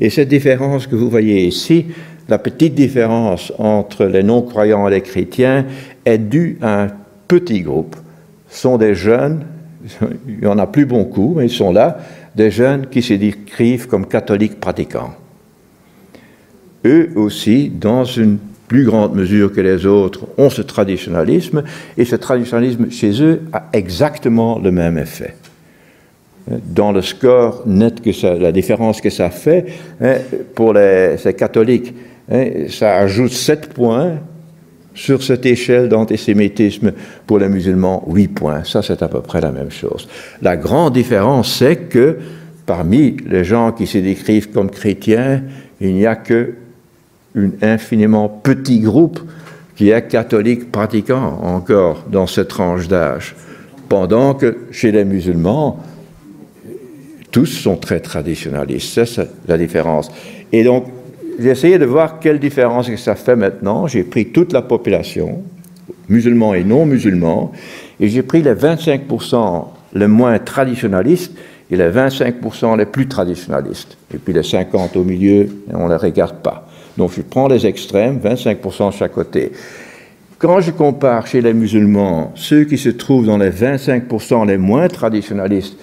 Et cette différence que vous voyez ici, la petite différence entre les non-croyants et les chrétiens, est due à un petit groupe. Ce sont des jeunes, il n'y en a plus beaucoup, mais ils sont là, des jeunes qui se décrivent comme catholiques pratiquants. Eux aussi, dans une plus grande mesure que les autres, ont ce traditionnalisme, et ce traditionnalisme chez eux a exactement le même effet. Dans le score net, la différence que ça fait, pour ces catholiques, ça ajoute 7 points sur cette échelle d'antisémitisme. Pour les musulmans, 8 points. Ça, c'est à peu près la même chose. La grande différence, c'est que parmi les gens qui se décrivent comme chrétiens, il n'y a qu'un infiniment petit groupe qui est catholique pratiquant encore dans cette tranche d'âge. Pendant que chez les musulmans, tous sont très traditionnalistes. C'est la différence. Et donc, j'ai essayé de voir quelle différence que ça fait maintenant. J'ai pris toute la population, musulmans et non musulmans, et j'ai pris les 25% les moins traditionnalistes et les 25% les plus traditionnalistes. Et puis les 50 au milieu, on ne les regarde pas. Donc je prends les extrêmes, 25% de chaque côté. Quand je compare chez les musulmans ceux qui se trouvent dans les 25% les moins traditionnalistes,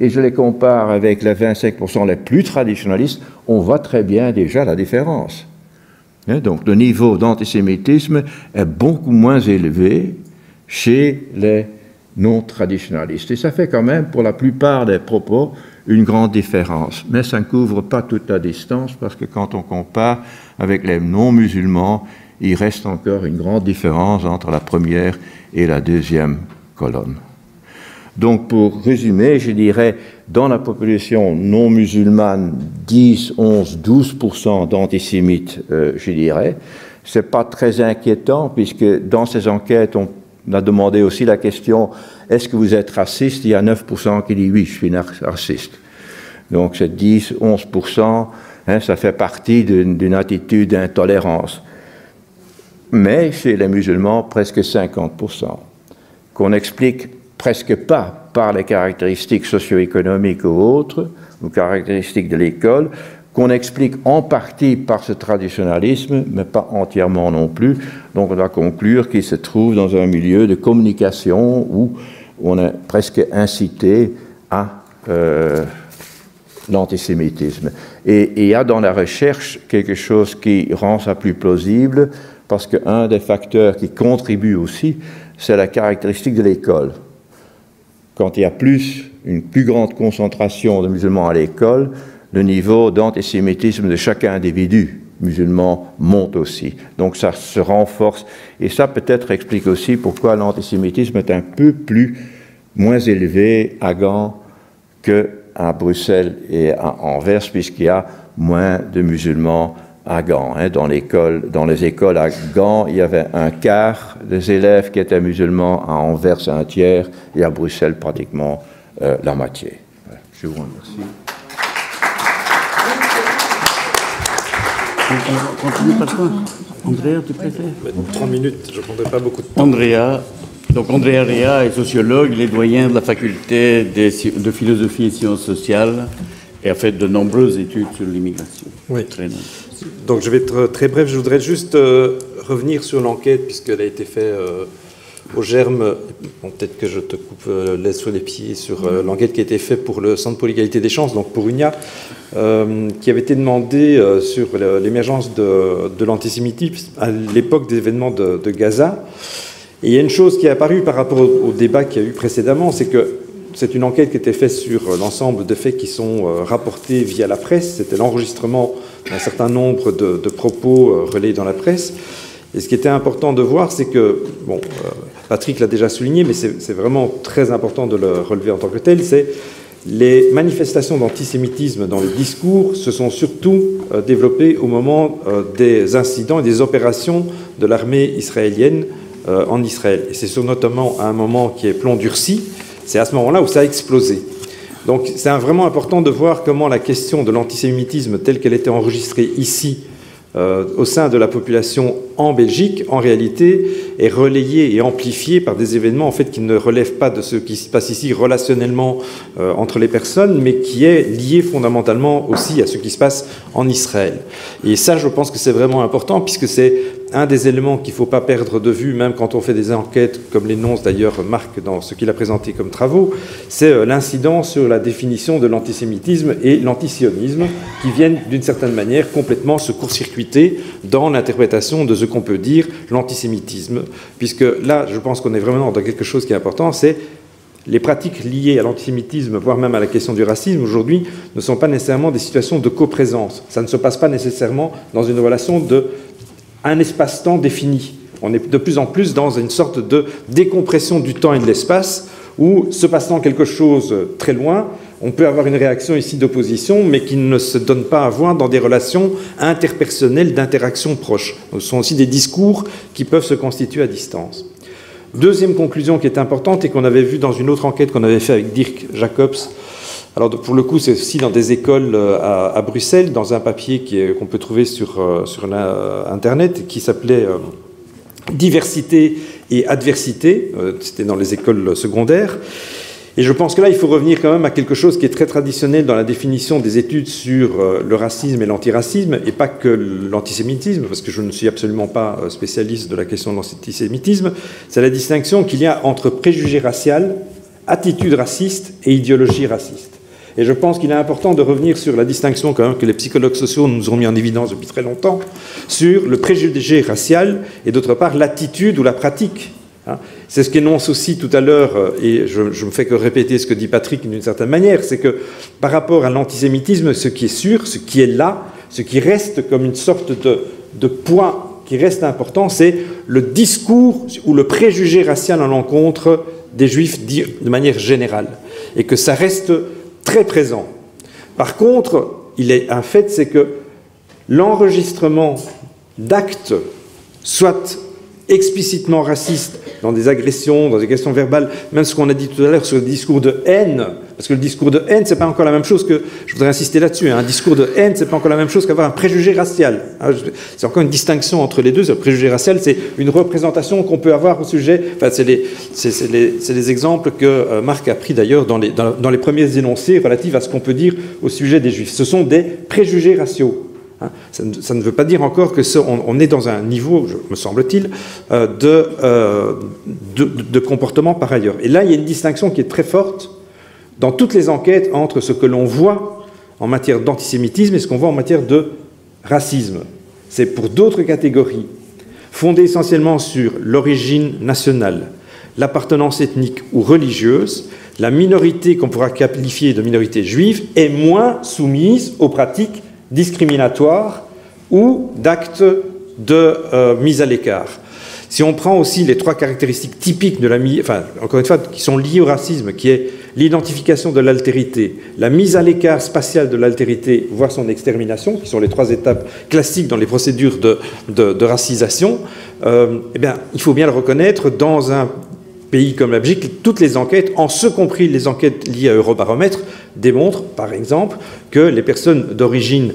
et je les compare avec les 25% les plus traditionnalistes, on voit très bien déjà la différence. Donc le niveau d'antisémitisme est beaucoup moins élevé chez les non-traditionalistes. Et ça fait quand même, pour la plupart des propos, une grande différence. Mais ça ne couvre pas toute la distance, parce que quand on compare avec les non-musulmans, il reste encore une grande différence entre la première et la deuxième colonne. Donc, pour résumer, je dirais, dans la population non musulmane, 10, 11, 12% d'antisémites, je dirais. Ce n'est pas très inquiétant, puisque dans ces enquêtes, on a demandé aussi la question, est-ce que vous êtes raciste? Il y a 9% qui disent oui, je suis raciste. Donc, c'est 10, 11%, ça fait partie d'une attitude d'intolérance. Mais chez les musulmans, presque 50%, qu'on explique presque pas par les caractéristiques socio-économiques ou autres, ou caractéristiques de l'école, qu'on explique en partie par ce traditionnalisme, mais pas entièrement non plus. Donc on doit conclure qu'il se trouve dans un milieu de communication où on est presque incité à l'antisémitisme. Et il y a dans la recherche quelque chose qui rend ça plus plausible, parce qu'un des facteurs qui contribue aussi, c'est la caractéristique de l'école. Quand il y a une plus grande concentration de musulmans à l'école, le niveau d'antisémitisme de chaque individu musulman monte aussi. Donc ça se renforce. Et ça peut-être explique aussi pourquoi l'antisémitisme est un peu moins élevé à Gand qu'à Bruxelles et à Anvers, puisqu'il y a moins de musulmans à Gand. Dans les écoles à Gand, il y avait un quart des élèves qui étaient musulmans, à Anvers un tiers, et à Bruxelles pratiquement la moitié. Je vous remercie. On continue par quoi? Andrea, tu préfères? 3 minutes, je ne prendrai pas beaucoup de temps. Andrea Rea est sociologue, il est doyen de la faculté de philosophie et sciences sociales et a fait de nombreuses études sur l'immigration. Oui. Très nombreuses. Donc je vais être très bref, je voudrais juste revenir sur l'enquête puisqu'elle a été faite au Germe. Bon, peut-être que je te coupe l'aise sous les pieds sur l'enquête qui a été faite pour le Centre pour l'égalité des chances, donc pour UNIA, qui avait été demandé sur l'émergence de l'antisémitisme à l'époque des événements de Gaza. Et il y a une chose qui est apparue par rapport au débat qu'il y a eu précédemment, c'est que c'est une enquête qui était faite sur l'ensemble de faits qui sont rapportés via la presse. C'était l'enregistrement d'un certain nombre de propos relayés dans la presse. Et ce qui était important de voir, c'est que, Patrick l'a déjà souligné, mais c'est vraiment très important de le relever en tant que tel, c'est les manifestations d'antisémitisme dans le discours se sont surtout développées au moment des incidents et des opérations de l'armée israélienne en Israël. Et c'est notamment à un moment qui est plomb durci, c'est à ce moment-là où ça a explosé. Donc c'est vraiment important de voir comment la question de l'antisémitisme telle qu'elle était enregistrée ici, au sein de la population en Belgique, en réalité, est relayée et amplifiée par des événements en fait, qui ne relèvent pas de ce qui se passe ici relationnellement entre les personnes, mais qui est lié fondamentalement aussi à ce qui se passe en Israël. Et ça, je pense que c'est vraiment important, puisque c'est un des éléments qu'il ne faut pas perdre de vue, même quand on fait des enquêtes, comme l'énonce d'ailleurs Marc dans ce qu'il a présenté comme travaux, c'est l'incidence sur la définition de l'antisémitisme et l'antisionisme, qui viennent d'une certaine manière complètement se court-circuiter dans l'interprétation de ce qu'on peut dire l'antisémitisme, puisque là, je pense qu'on est vraiment dans quelque chose qui est important, c'est les pratiques liées à l'antisémitisme, voire même à la question du racisme, aujourd'hui, ne sont pas nécessairement des situations de coprésence. Ça ne se passe pas nécessairement dans une relation d'un espace-temps défini. On est de plus en plus dans une sorte de décompression du temps et de l'espace, où, se passant quelque chose très loin, on peut avoir une réaction ici d'opposition, mais qui ne se donne pas à voir dans des relations interpersonnelles d'interaction proche. Ce sont aussi des discours qui peuvent se constituer à distance. Deuxième conclusion qui est importante et qu'on avait vue dans une autre enquête qu'on avait fait avec Dirk Jacobs. Alors pour le coup, c'est aussi dans des écoles à Bruxelles, dans un papier qu'on peut trouver sur Internet qui s'appelait Diversité et adversité. C'était dans les écoles secondaires. Et je pense que là, il faut revenir quand même à quelque chose qui est très traditionnel dans la définition des études sur le racisme et l'antiracisme, et pas que l'antisémitisme, parce que je ne suis absolument pas spécialiste de la question de l'antisémitisme. C'est la distinction qu'il y a entre préjugés racial, attitude raciste et idéologie raciste. Et je pense qu'il est important de revenir sur la distinction quand même que les psychologues sociaux nous ont mis en évidence depuis très longtemps, sur le préjugé racial et d'autre part l'attitude ou la pratique. C'est ce qu'énonce aussi tout à l'heure, et je ne fais que répéter ce que dit Patrick d'une certaine manière, c'est que par rapport à l'antisémitisme, ce qui est sûr, ce qui est là, ce qui reste comme une sorte de point qui reste important, c'est le discours ou le préjugé racial à l'encontre des Juifs de manière générale, et que ça reste très présent. Par contre, il est un fait, c'est que l'enregistrement d'actes, soit explicitement racistes, dans des agressions, dans des questions verbales, même ce qu'on a dit tout à l'heure sur le discours de haine, parce que le discours de haine, c'est pas encore la même chose que, je voudrais insister là-dessus, un discours de haine, c'est pas encore la même chose qu'avoir un préjugé racial. C'est encore une distinction entre les deux. Le préjugé racial, c'est une représentation qu'on peut avoir au sujet, enfin, c'est les exemples que Marc a pris d'ailleurs dans les premiers énoncés relatifs à ce qu'on peut dire au sujet des Juifs. Ce sont des préjugés raciaux. Ça ne veut pas dire encore que on est dans un niveau, me semble-t-il, de comportement par ailleurs. Et là, il y a une distinction qui est très forte dans toutes les enquêtes entre ce que l'on voit en matière d'antisémitisme et ce qu'on voit en matière de racisme. C'est pour d'autres catégories, fondées essentiellement sur l'origine nationale, l'appartenance ethnique ou religieuse, la minorité qu'on pourra qualifier de minorité juive est moins soumise aux pratiques discriminatoires ou d'actes de mise à l'écart. Si on prend aussi les trois caractéristiques typiques de la encore une fois, qui sont liées au racisme, qui est l'identification de l'altérité, la mise à l'écart spatiale de l'altérité, voire son extermination, qui sont les trois étapes classiques dans les procédures de racisation, eh bien, il faut bien le reconnaître, dans un pays comme la Belgique, toutes les enquêtes, en ce compris les enquêtes liées à Eurobaromètre, démontrent, par exemple, que les personnes d'origine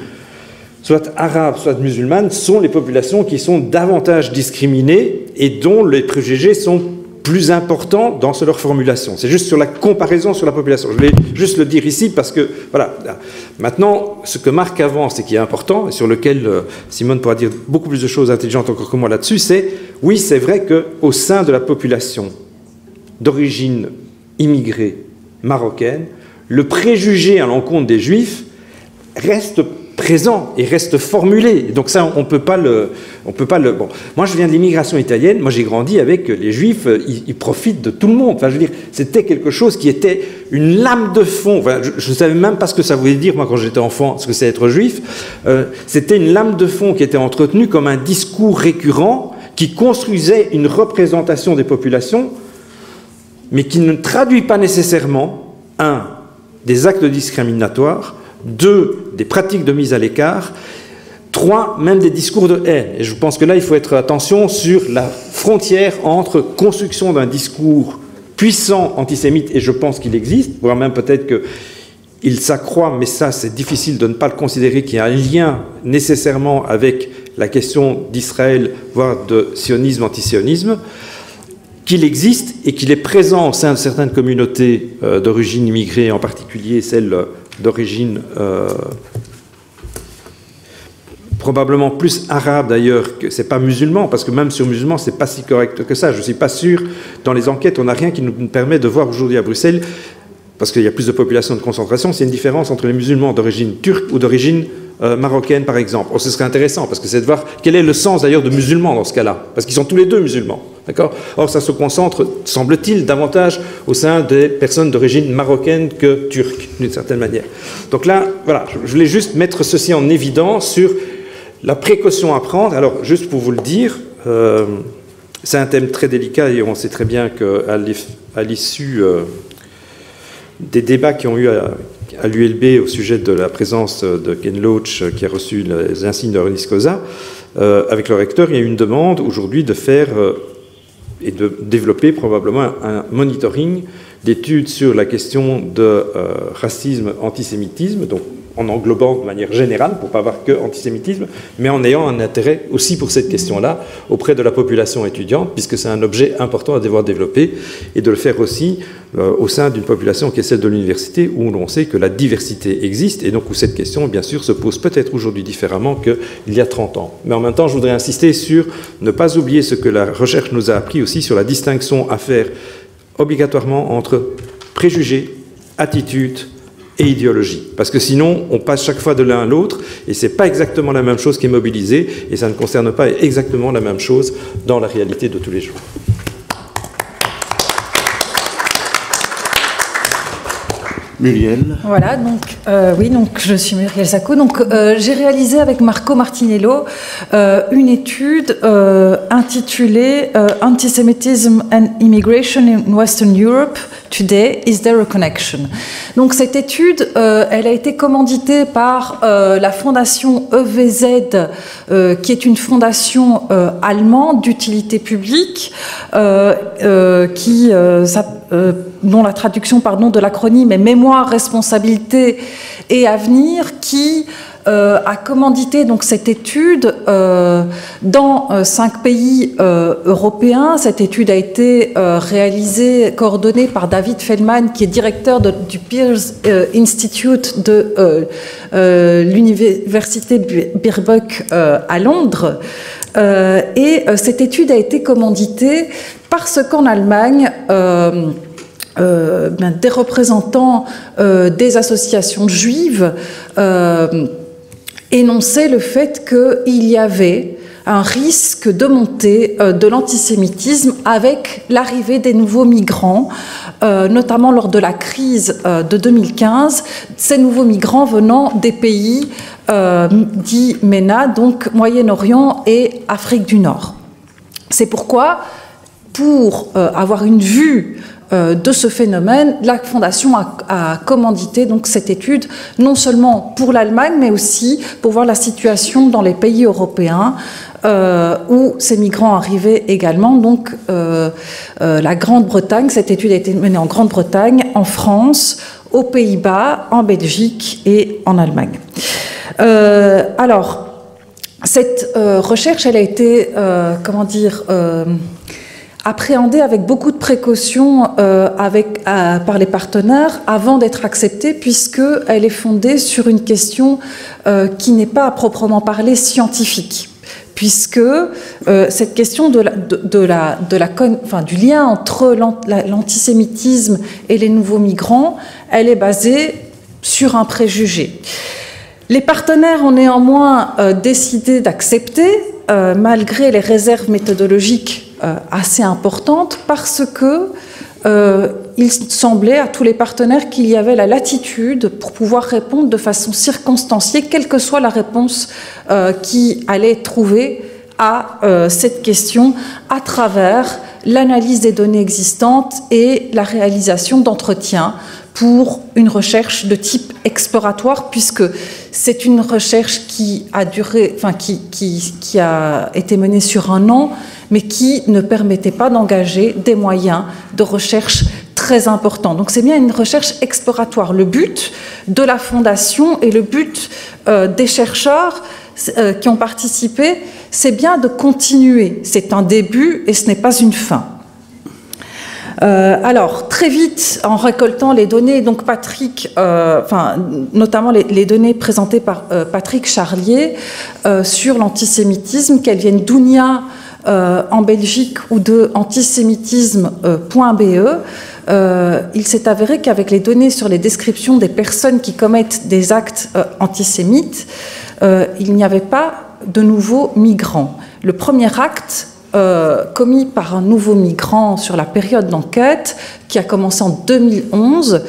soit arabes, soit musulmanes, sont les populations qui sont davantage discriminées et dont les préjugés sont plus importants dans leur formulation. C'est juste sur la comparaison sur la population. Je voulais juste le dire ici parce que, voilà. Maintenant, ce que Marc avance et qui est important, et sur lequel Simone pourra dire beaucoup plus de choses intelligentes encore que moi là-dessus, c'est, oui, c'est vrai qu'au sein de la population d'origine immigrée marocaine, le préjugé à l'encontre des Juifs reste présent et reste formulé. Donc ça, on peut pas le. Bon, moi, je viens de l'immigration italienne. Moi, j'ai grandi avec les Juifs. Ils profitent de tout le monde. Enfin, je veux dire, c'était quelque chose qui était une lame de fond. Enfin, je ne savais même pas ce que ça voulait dire moi quand j'étais enfant, ce que c'est être juif. C'était une lame de fond qui était entretenue comme un discours récurrent qui construisait une représentation des populations, mais qui ne traduit pas nécessairement des actes discriminatoires, 2, des pratiques de mise à l'écart, 3, même des discours de haine. Et je pense que là, il faut être attention sur la frontière entre construction d'un discours puissant antisémite, et je pense qu'il existe, voire même peut-être qu'il s'accroît, mais ça, c'est difficile de ne pas le considérer, qu'il y a un lien nécessairement avec la question d'Israël, voire de sionisme, antisionisme, qu'il existe et qu'il est présent au sein de certaines communautés d'origine immigrée, en particulier celles d'origine probablement plus arabe d'ailleurs, que c'est pas musulman, parce que même sur musulman, c'est pas si correct que ça. Je suis pas sûr, dans les enquêtes, on n'a rien qui nous permet de voir aujourd'hui à Bruxelles, parce qu'il y a plus de population de concentration, c'est une différence entre les musulmans d'origine turque ou d'origine marocaine, par exemple. Oh, ce serait intéressant, parce que c'est de voir quel est le sens d'ailleurs de musulmans dans ce cas-là, parce qu'ils sont tous les deux musulmans. D'accord ? Or, ça se concentre, semble-t-il, davantage au sein des personnes d'origine marocaine que turque, d'une certaine manière. Donc là, voilà, je voulais juste mettre ceci en évidence sur la précaution à prendre. Alors, juste pour vous le dire, c'est un thème très délicat et on sait très bien qu'à l'issue des débats qui ont eu à l'ULB au sujet de la présence de Ken Loach qui a reçu les insignes de Ronis Kosa, avec le recteur, il y a eu une demande aujourd'hui de faire et de développer probablement un monitoring d'études sur la question de racisme, antisémitisme, donc en englobant de manière générale, pour ne pas avoir que antisémitisme, mais en ayant un intérêt aussi pour cette question-là auprès de la population étudiante, puisque c'est un objet important à devoir développer, et de le faire aussi au sein d'une population qui est celle de l'université, où l'on sait que la diversité existe, et donc où cette question, bien sûr, se pose peut-être aujourd'hui différemment qu'il y a 30 ans. Mais en même temps, je voudrais insister sur ne pas oublier ce que la recherche nous a appris aussi sur la distinction à faire obligatoirement entre préjugés, attitudes et idéologie. Parce que sinon, on passe chaque fois de l'un à l'autre, et ce n'est pas exactement la même chose qui est mobilisée, et ça ne concerne pas exactement la même chose dans la réalité de tous les jours. Muriel. Voilà, donc oui, donc je suis Muriel Sacco. Donc j'ai réalisé avec Marco Martinello une étude intitulée Antisemitism and Immigration in Western Europe Today, is there a connection? Donc cette étude, elle a été commanditée par la fondation EWZ, qui est une fondation allemande d'utilité publique, dont la traduction de l'acronyme est Mémoire, responsabilité et avenir, qui a commandité donc cette étude dans 5 pays européens. Cette étude a été réalisée, coordonnée par David Feldman, qui est directeur du Pearce Institute de l'université Birkbeck à Londres. Et cette étude a été commanditée parce qu'en Allemagne, des représentants des associations juives énonçaient le fait qu'il y avait un risque de montée de l'antisémitisme avec l'arrivée des nouveaux migrants, notamment lors de la crise de 2015, ces nouveaux migrants venant des pays dits MENA, donc Moyen-Orient et Afrique du Nord. C'est pourquoi, pour avoir une vue de ce phénomène, la Fondation a commandité donc cette étude, non seulement pour l'Allemagne, mais aussi pour voir la situation dans les pays européens où ces migrants arrivaient également. Donc la Grande-Bretagne, cette étude a été menée en Grande-Bretagne, en France, aux Pays-Bas, en Belgique et en Allemagne. Alors, cette recherche, elle a été, appréhendée avec beaucoup de précautions par les partenaires avant d'être acceptée, puisqu'elle est fondée sur une question qui n'est pas à proprement parler scientifique, puisque cette question du lien entre l'antisémitisme et les nouveaux migrants, elle est basée sur un préjugé. Les partenaires ont néanmoins décidé d'accepter, malgré les réserves méthodologiques assez importante, parce que il semblait à tous les partenaires qu'il y avait la latitude pour pouvoir répondre de façon circonstanciée, quelle que soit la réponse qui allait trouver à cette question à travers l'analyse des données existantes et la réalisation d'entretiens pour une recherche de type exploratoire, puisque c'est une recherche qui a duré, enfin qui a été menée sur un an, mais qui ne permettait pas d'engager des moyens de recherche très importants. Donc c'est bien une recherche exploratoire. Le but de la Fondation et le but des chercheurs qui ont participé, c'est bien de continuer. C'est un début et ce n'est pas une fin. Alors, très vite, en récoltant les données, donc Patrick, notamment les données présentées par Patrick Charlier sur l'antisémitisme, qu'elles viennent d'UNIA en Belgique ou de antisémitisme.be, il s'est avéré qu'avec les données sur les descriptions des personnes qui commettent des actes antisémites, il n'y avait pas de nouveaux migrants. Le premier acte commis par un nouveau migrant sur la période d'enquête, qui a commencé en 2011,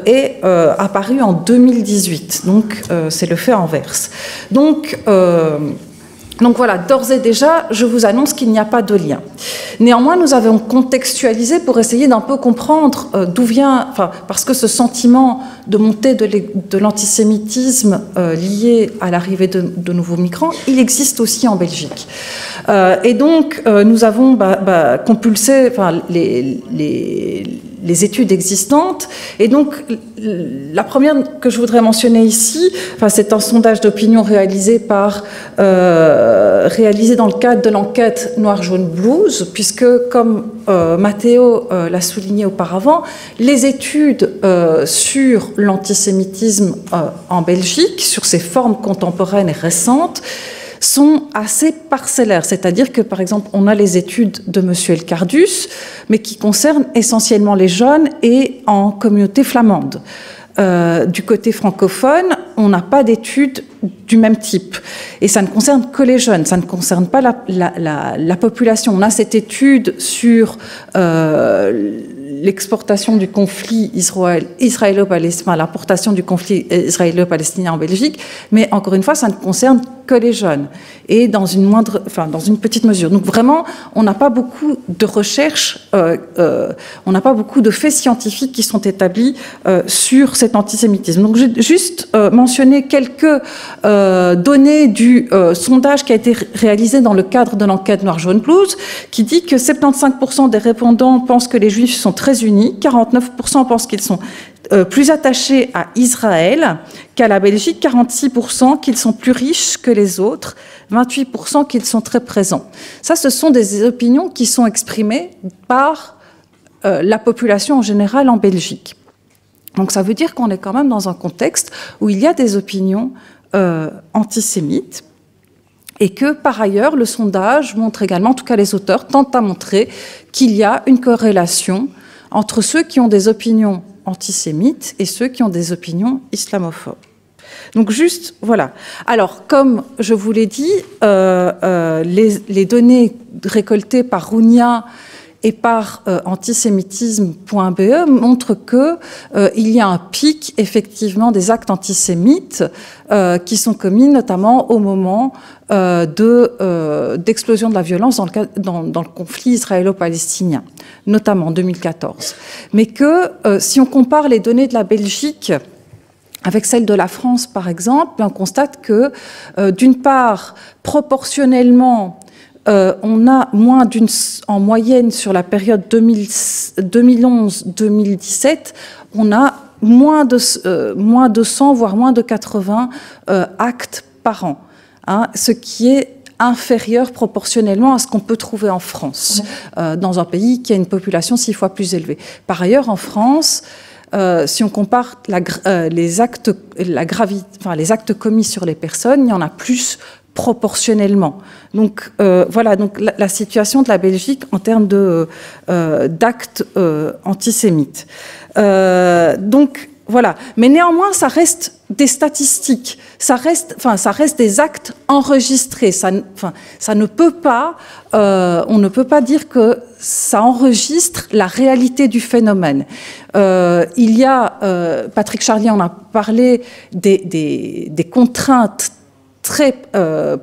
est apparu en 2018. Donc, c'est le fait inverse. Donc voilà, d'ores et déjà, je vous annonce qu'il n'y a pas de lien. Néanmoins, nous avons contextualisé pour essayer d'un peu comprendre d'où vient, parce que ce sentiment de montée de l'antisémitisme lié à l'arrivée de nouveaux migrants, il existe aussi en Belgique. Et donc, nous avons compulsé les études existantes. Et donc, la première que je voudrais mentionner ici, c'est un sondage d'opinion réalisé dans le cadre de l'enquête Noir-Jaune-Blues, puisque, comme Matteo l'a souligné auparavant, les études sur l'antisémitisme en Belgique, sur ses formes contemporaines et récentes, sont assez parcellaires, c'est-à-dire que, par exemple, on a les études de M. Elcardus, mais qui concernent essentiellement les jeunes et en communauté flamande. Du côté francophone, on n'a pas d'études du même type. Et ça ne concerne que les jeunes, ça ne concerne pas la population. On a cette étude sur l'exportation du conflit israélo-palestinien, l'importation du conflit israélo-palestinien en Belgique, mais encore une fois, ça ne concerne que les jeunes, et dans une petite mesure. Donc vraiment, on n'a pas beaucoup de recherches, on n'a pas beaucoup de faits scientifiques qui sont établis sur cet antisémitisme. Donc j'ai juste mentionné quelques données du sondage qui a été réalisé dans le cadre de l'enquête Noir-Jaune-Blues, qui dit que 75% des répondants pensent que les Juifs sont très unis, 49% pensent qu'ils sont plus attachés à Israël qu'à la Belgique, 46% qu'ils sont plus riches que les autres, 28% qu'ils sont très présents. Ça, ce sont des opinions qui sont exprimées par la population en général en Belgique. Donc ça veut dire qu'on est quand même dans un contexte où il y a des opinions antisémites, et que, par ailleurs, le sondage montre également, en tout cas les auteurs tentent à montrer qu'il y a une corrélation entre ceux qui ont des opinions antisémites et ceux qui ont des opinions islamophobes. Donc juste, voilà. Alors, comme je vous l'ai dit, les données récoltées par UNIA et par antisémitisme.be montrent qu'il y a un pic, effectivement, des actes antisémites qui sont commis notamment au moment d'explosion de la violence dans le conflit israélo-palestinien, notamment en 2014. Mais que si on compare les données de la Belgique avec celles de la France, par exemple, on constate que, d'une part, proportionnellement, on a en moyenne sur la période 2011-2017, on a moins de 100, voire moins de 80 actes par an, hein, ce qui est inférieur proportionnellement à ce qu'on peut trouver en France, dans un pays qui a une population 6 fois plus élevée. Par ailleurs, en France, si on compare les actes commis sur les personnes, il y en a plus proportionnellement. Donc voilà, donc la situation de la Belgique en termes d'actes antisémites. Donc voilà, mais néanmoins, ça reste des statistiques, ça reste des actes enregistrés. Ça ne peut pas, on ne peut pas dire que ça enregistre la réalité du phénomène. Il y a, Patrick Charlier en a parlé, des contraintes très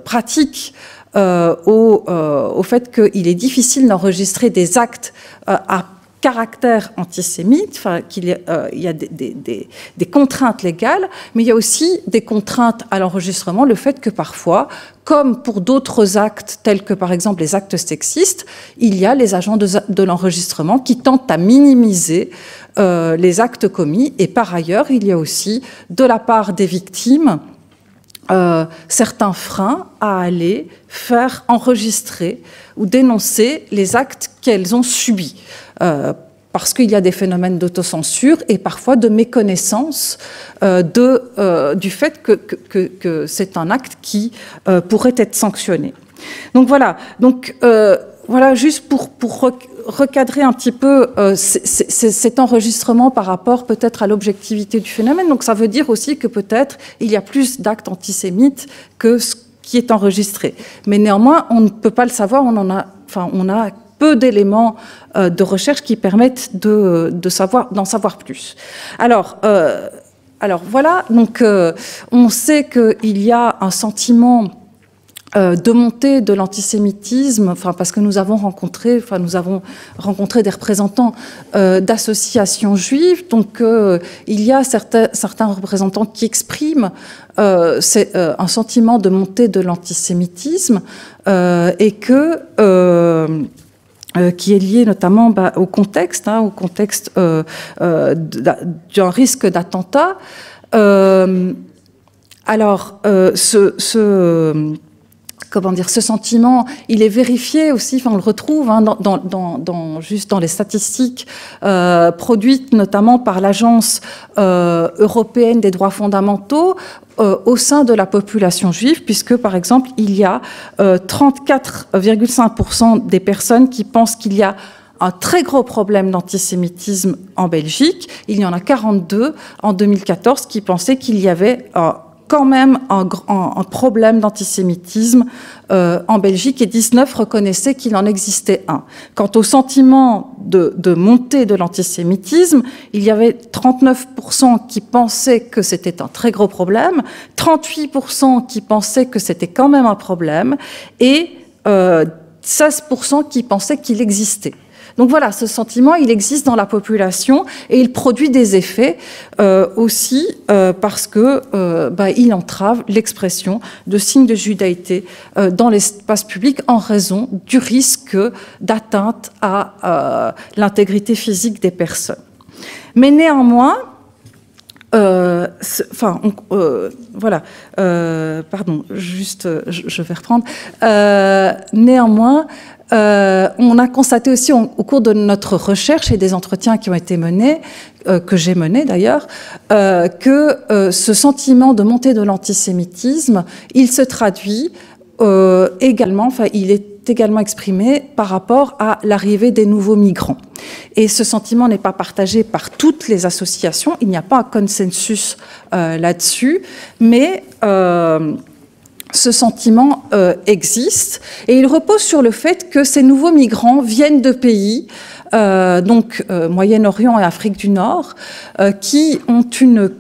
pratique au fait qu'il est difficile d'enregistrer des actes à caractère antisémite, enfin, qu'il y a des contraintes légales, mais il y a aussi des contraintes à l'enregistrement, le fait que parfois, comme pour d'autres actes, tels que par exemple les actes sexistes, il y a les agents de l'enregistrement qui tentent à minimiser les actes commis, et par ailleurs, il y a aussi, de la part des victimes, certains freins à aller faire enregistrer ou dénoncer les actes qu'elles ont subis. Parce qu'il y a des phénomènes d'autocensure et parfois de méconnaissance du fait que c'est un acte qui pourrait être sanctionné. Donc voilà, voilà juste pour recadrer un petit peu cet enregistrement par rapport peut-être à l'objectivité du phénomène. Donc ça veut dire aussi que peut-être il y a plus d'actes antisémites que ce qui est enregistré. Mais néanmoins, on ne peut pas le savoir, on a peu d'éléments de recherche qui permettent d'en savoir plus. Alors voilà, donc on sait qu'il y a un sentiment de montée de l'antisémitisme, parce que nous avons rencontré des représentants d'associations juives, donc il y a certains représentants qui expriment un sentiment de montée de l'antisémitisme et qui est lié notamment au contexte d'un risque d'attentat. Ce sentiment, il est vérifié aussi, on le retrouve juste dans les statistiques produites notamment par l'Agence européenne des droits fondamentaux au sein de la population juive, puisque par exemple, il y a 34,5% des personnes qui pensent qu'il y a un très gros problème d'antisémitisme en Belgique. Il y en a 42 en 2014 qui pensaient qu'il y avait quand même un problème d'antisémitisme en Belgique, et 19 reconnaissaient qu'il en existait un. Quant au sentiment de montée de l'antisémitisme, il y avait 39% qui pensaient que c'était un très gros problème, 38% qui pensaient que c'était quand même un problème, et 16% qui pensaient qu'il existait. Donc voilà, ce sentiment, il existe dans la population et il produit des effets aussi parce que il entrave l'expression de signes de judaïté dans l'espace public en raison du risque d'atteinte à l'intégrité physique des personnes. Mais néanmoins, je vais reprendre. Néanmoins, on a constaté aussi au cours de notre recherche et des entretiens qui ont été menés, que j'ai menés d'ailleurs, que ce sentiment de montée de l'antisémitisme, il se traduit également, il est également exprimé par rapport à l'arrivée des nouveaux migrants. Et ce sentiment n'est pas partagé par toutes les associations, il n'y a pas un consensus là-dessus, mais ce sentiment existe, et il repose sur le fait que ces nouveaux migrants viennent de pays, Moyen-Orient et Afrique du Nord, qui ont une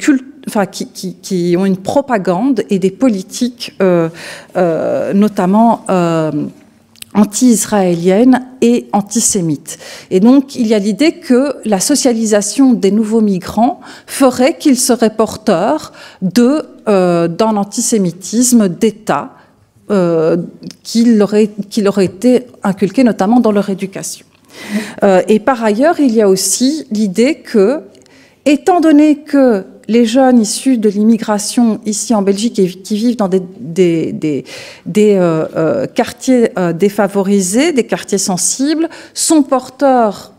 qui ont une propagande et des politiques, notamment anti-israéliennes et antisémites. Et donc, il y a l'idée que la socialisation des nouveaux migrants ferait qu'ils seraient porteurs d'un antisémitisme d'État qui leur aurait été inculqué notamment dans leur éducation. Et par ailleurs, il y a aussi l'idée que, étant donné que les jeunes issus de l'immigration ici en Belgique et qui vivent dans des quartiers défavorisés, des quartiers sensibles, sont porteurs,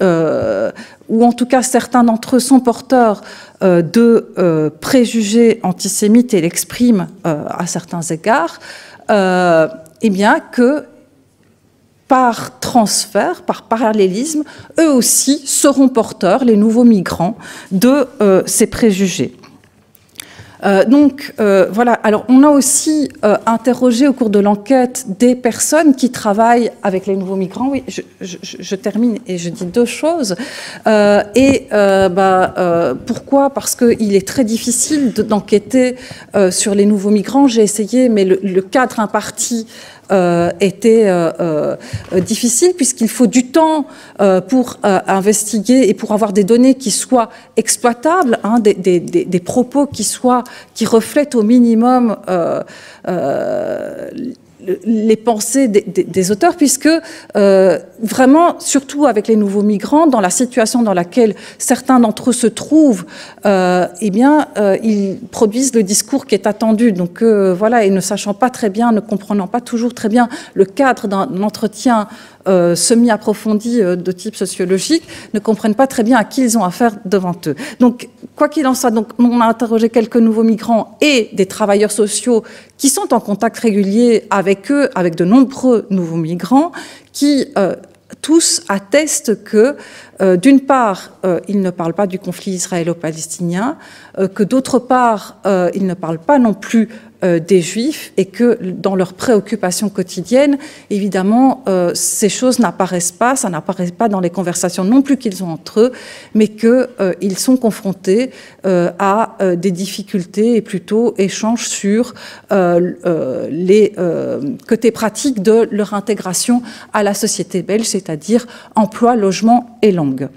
ou en tout cas certains d'entre eux sont porteurs de préjugés antisémites et l'expriment à certains égards, eh bien que par transfert, par parallélisme, eux aussi seront porteurs, les nouveaux migrants, de ces préjugés. Voilà. Alors, on a aussi interrogé au cours de l'enquête des personnes qui travaillent avec les nouveaux migrants. Oui, je termine et je dis deux choses. Pourquoi? Parce qu'il est très difficile d'enquêter sur les nouveaux migrants. J'ai essayé, mais le cadre imparti était difficile puisqu'il faut du temps pour investiguer et pour avoir des données qui soient exploitables, hein, des propos qui reflètent au minimum les pensées des auteurs, puisque vraiment, surtout avec les nouveaux migrants, dans la situation dans laquelle certains d'entre eux se trouvent, ils produisent le discours qui est attendu. Donc voilà, et ne sachant pas très bien, ne comprenant pas toujours très bien le cadre d'un entretien semi-approfondis de type sociologique, ne comprennent pas très bien à qui ils ont affaire devant eux. Donc, quoi qu'il en soit, donc, on a interrogé quelques nouveaux migrants et des travailleurs sociaux qui sont en contact régulier avec eux, avec de nombreux nouveaux migrants, qui tous attestent que, d'une part, ils ne parlent pas du conflit israélo-palestinien, que d'autre part, ils ne parlent pas non plus des Juifs, et que dans leurs préoccupations quotidiennes, évidemment, ces choses n'apparaissent pas, ça n'apparaît pas dans les conversations non plus qu'ils ont entre eux, mais qu'ils sont confrontés à des difficultés et plutôt échangent sur les côtés pratiques de leur intégration à la société belge, c'est-à-dire emploi, logement et langue.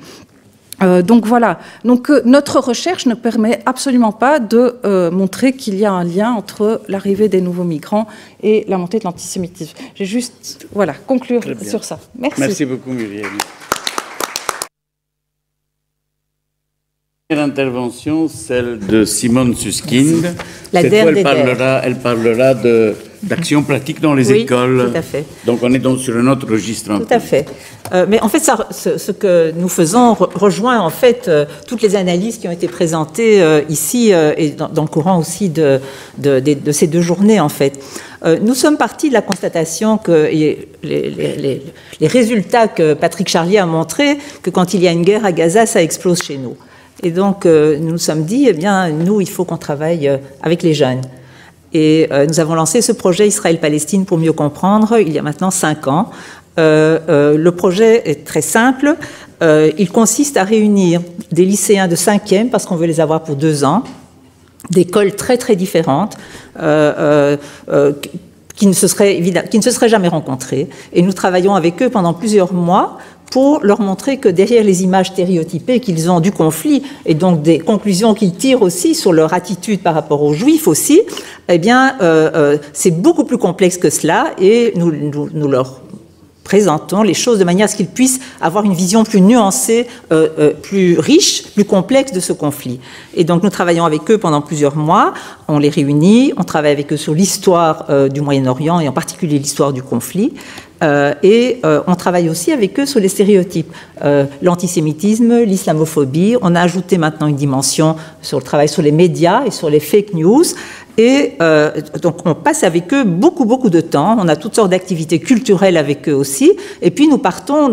Donc voilà, notre recherche ne permet absolument pas de montrer qu'il y a un lien entre l'arrivée des nouveaux migrants et la montée de l'antisémitisme. J'ai juste, conclure sur ça. Merci. Merci beaucoup, Muriel. Première intervention, celle de Simone Susskind. Cette fois, elle parlera d'action pratique dans les écoles. Tout à fait. Donc on est donc sur un autre registre. Tout à fait. Mais en fait, ce que nous faisons rejoint en fait toutes les analyses qui ont été présentées ici et dans le courant aussi de ces deux journées en fait. Nous sommes partis de la constatation que les résultats que Patrick Charlier a montré que quand il y a une guerre à Gaza, ça explose chez nous. Et donc, nous nous sommes dit, eh bien, nous, il faut qu'on travaille avec les jeunes. Et nous avons lancé ce projet Israël-Palestine pour mieux comprendre, il y a maintenant 5 ans. Le projet est très simple. Il consiste à réunir des lycéens de 5e, parce qu'on veut les avoir pour 2 ans, d'écoles très, très différentes, qui ne se seraient jamais rencontrés. Et nous travaillons avec eux pendant plusieurs mois pour leur montrer que derrière les images stéréotypées qu'ils ont du conflit, et donc des conclusions qu'ils tirent aussi sur leur attitude par rapport aux Juifs aussi, eh bien, c'est beaucoup plus complexe que cela, et nous leur présentons les choses de manière à ce qu'ils puissent avoir une vision plus nuancée, plus riche, plus complexe de ce conflit. Et donc nous travaillons avec eux pendant plusieurs mois, on les réunit, on travaille avec eux sur l'histoire du Moyen-Orient et en particulier l'histoire du conflit. On travaille aussi avec eux sur les stéréotypes, l'antisémitisme, l'islamophobie. On a ajouté maintenant une dimension sur le travail sur les médias et sur les fake news. Et donc on passe avec eux beaucoup de temps. On a toutes sortes d'activités culturelles avec eux aussi. Et puis nous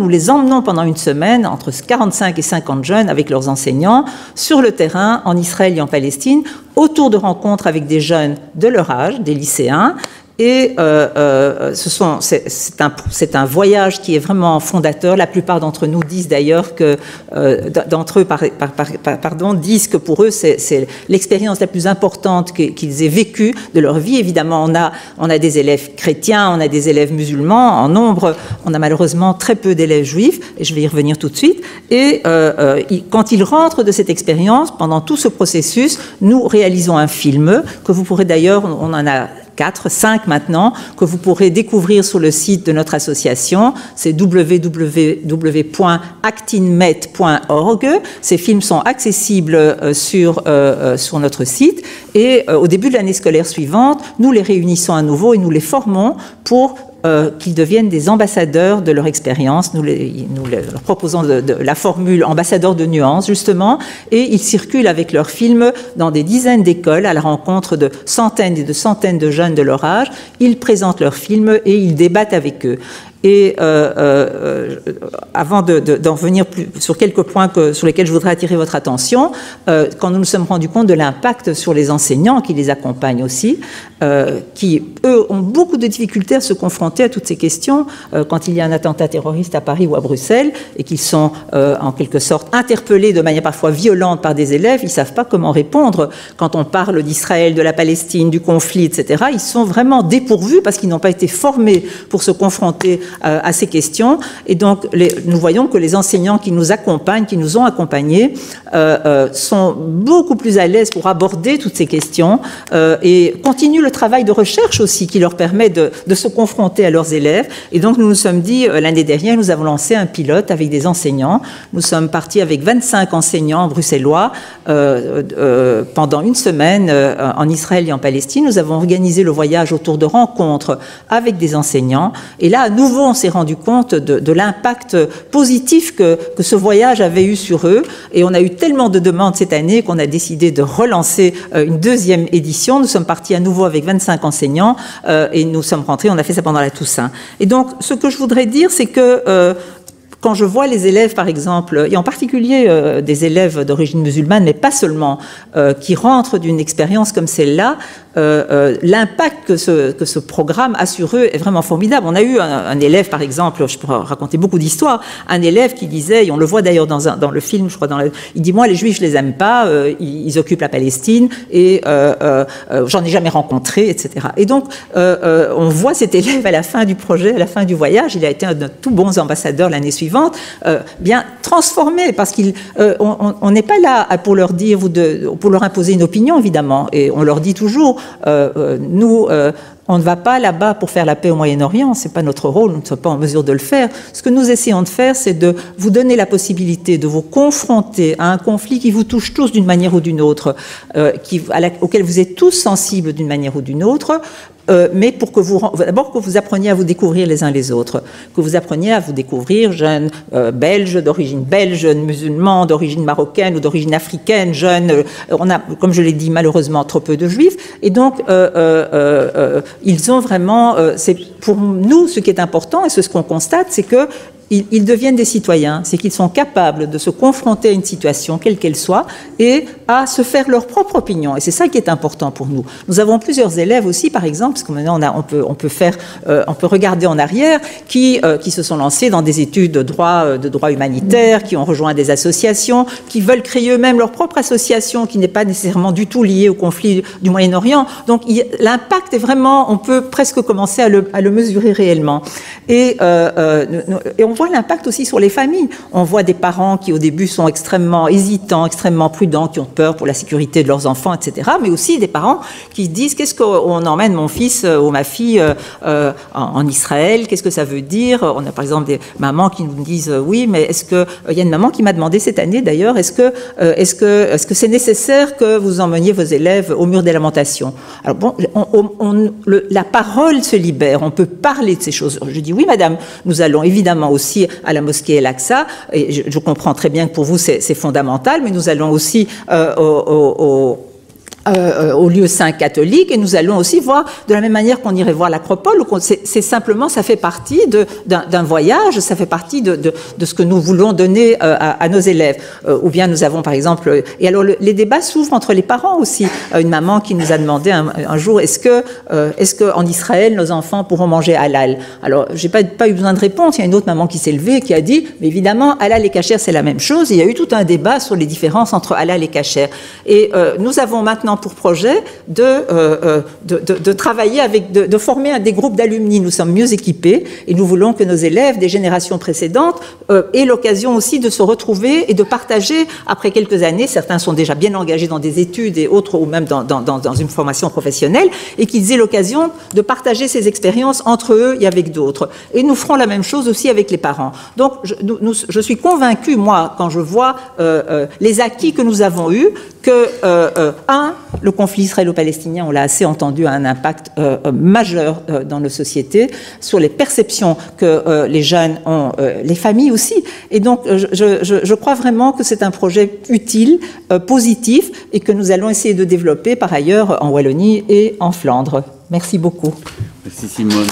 les emmenons pendant une semaine, entre 45 et 50 jeunes avec leurs enseignants, sur le terrain, en Israël et en Palestine, autour de rencontres avec des jeunes de leur âge, des lycéens. Et c'est un voyage qui est vraiment fondateur. La plupart d'entre nous disent d'ailleurs que disent que pour eux c'est l'expérience la plus importante qu'ils aient vécue de leur vie. Évidemment, on a des élèves chrétiens, on a des élèves musulmans en nombre. On a malheureusement très peu d'élèves juifs, et je vais y revenir tout de suite. Et quand ils rentrent de cette expérience, pendant tout ce processus, nous réalisons un film que vous pourrez d'ailleurs, on en a 4, 5 maintenant, que vous pourrez découvrir sur le site de notre association. C'est www.actinmet.org. Ces films sont accessibles sur notre site. Et au début de l'année scolaire suivante, nous les réunissons à nouveau et nous les formons pour qu'ils deviennent des ambassadeurs de leur expérience. Nous leur proposons la formule ambassadeur de nuances, justement, et ils circulent avec leurs films dans des dizaines d'écoles à la rencontre de centaines et de centaines de jeunes de leur âge. Ils présentent leurs films et ils débattent avec eux. Et avant d'en venir sur quelques points sur lesquels je voudrais attirer votre attention, quand nous nous sommes rendus compte de l'impact sur les enseignants qui les accompagnent aussi, qui, eux, ont beaucoup de difficultés à se confronter à toutes ces questions quand il y a un attentat terroriste à Paris ou à Bruxelles et qu'ils sont en quelque sorte interpellés de manière parfois violente par des élèves, ils ne savent pas comment répondre. Quand on parle d'Israël, de la Palestine, du conflit, etc., ils sont vraiment dépourvus parce qu'ils n'ont pas été formés pour se confronter à ces questions. Et donc, nous voyons que les enseignants qui nous accompagnent, qui nous ont accompagnés, sont beaucoup plus à l'aise pour aborder toutes ces questions et continuent le travail de recherche aussi qui leur permet de se confronter à leurs élèves. Et donc, nous nous sommes dit, l'année dernière, nous avons lancé un pilote avec des enseignants. Nous sommes partis avec 25 enseignants bruxellois pendant une semaine en Israël et en Palestine. Nous avons organisé le voyage autour de rencontres avec des enseignants. Et là, à nouveau, on s'est rendu compte de l'impact positif que ce voyage avait eu sur eux. Et on a eu tellement de demandes cette année qu'on a décidé de relancer une deuxième édition. Nous sommes partis à nouveau avec 25 enseignants et nous sommes rentrés, on a fait ça pendant la Toussaint. Et donc, ce que je voudrais dire, c'est que quand je vois les élèves, par exemple, et en particulier des élèves d'origine musulmane, mais pas seulement, qui rentrent d'une expérience comme celle-là, l'impact que ce programme a sur eux est vraiment formidable. On a eu un élève, par exemple, je pourrais raconter beaucoup d'histoires, un élève qui disait, et on le voit d'ailleurs dans le film, je crois, il dit, moi, les Juifs, je les aime pas, ils occupent la Palestine, et j'en ai jamais rencontré, etc. Et donc, on voit cet élève à la fin du projet, à la fin du voyage, il a été un de tout bons ambassadeurs l'année suivante, bien transformé, parce qu'on n'est pas là pour leur dire, pour leur imposer une opinion, évidemment, et on leur dit toujours, nous, on ne va pas là-bas pour faire la paix au Moyen-Orient, ce n'est pas notre rôle, nous ne sommes pas en mesure de le faire. Ce que nous essayons de faire, c'est de vous donner la possibilité de vous confronter à un conflit qui vous touche tous d'une manière ou d'une autre, auquel vous êtes tous sensibles d'une manière ou d'une autre, mais pour que d'abord que vous appreniez à vous découvrir les uns les autres, que vous appreniez à vous découvrir jeunes belges, d'origine belge, musulmans, d'origine marocaine ou d'origine africaine, jeunes, on a, comme je l'ai dit, malheureusement trop peu de juifs, et donc ils ont vraiment, c'est pour nous ce qui est important et ce qu'on constate, c'est que ils deviennent des citoyens, c'est qu'ils sont capables de se confronter à une situation, quelle qu'elle soit, et à se faire leur propre opinion. Et c'est ça qui est important pour nous. Nous avons plusieurs élèves aussi, par exemple, parce que maintenant on peut regarder en arrière, qui se sont lancés dans des études de droit humanitaire, qui ont rejoint des associations, qui veulent créer eux-mêmes leur propre association, qui n'est pas nécessairement du tout liée au conflit du Moyen-Orient. Donc l'impact est vraiment, on peut presque commencer à le mesurer réellement. Et on voit l'impact aussi sur les familles. On voit des parents qui au début sont extrêmement hésitants, extrêmement prudents, qui ont peur pour la sécurité de leurs enfants, etc. Mais aussi des parents qui disent, qu'est-ce qu'on emmène mon fils ou ma fille en Israël, qu'est-ce que ça veut dire? On a par exemple des mamans qui nous disent, oui, mais est-ce que, il y a une maman qui m'a demandé cette année d'ailleurs, est-ce que c'est nécessaire que vous emmeniez vos élèves au mur des lamentations? Alors bon, la parole se libère, on peut parler de ces choses. Je dis, oui madame, nous allons évidemment aussi à la mosquée El-Aqsa, et je comprends très bien que pour vous c'est fondamental, mais nous allons aussi au lieu saint catholique, et nous allons aussi voir de la même manière qu'on irait voir l'acropole. C'est simplement, ça fait partie d'un voyage, ça fait partie de ce que nous voulons donner à nos élèves. Ou bien nous avons par exemple, et alors les débats s'ouvrent entre les parents aussi. Une maman qui nous a demandé un jour, est-ce que en Israël nos enfants pourront manger halal? Alors j'ai pas eu besoin de réponse. Il y a une autre maman qui s'est levée et qui a dit, mais évidemment halal et kasher c'est la même chose. Et il y a eu tout un débat sur les différences entre halal et kasher. Et nous avons maintenant pour projet de travailler de former des groupes d'alumni. Nous sommes mieux équipés et nous voulons que nos élèves des générations précédentes aient l'occasion aussi de se retrouver et de partager après quelques années. Certains sont déjà bien engagés dans des études et autres ou même dans une formation professionnelle, et qu'ils aient l'occasion de partager ces expériences entre eux et avec d'autres. Et nous ferons la même chose aussi avec les parents. Donc je suis convaincue, moi, quand je vois les acquis que nous avons eus, que le conflit israélo-palestinien, on l'a assez entendu, a un impact majeur dans nos sociétés, sur les perceptions que les jeunes ont, les familles aussi. Et donc, je crois vraiment que c'est un projet utile, positif, et que nous allons essayer de développer par ailleurs en Wallonie et en Flandre. Merci beaucoup. Merci Simone.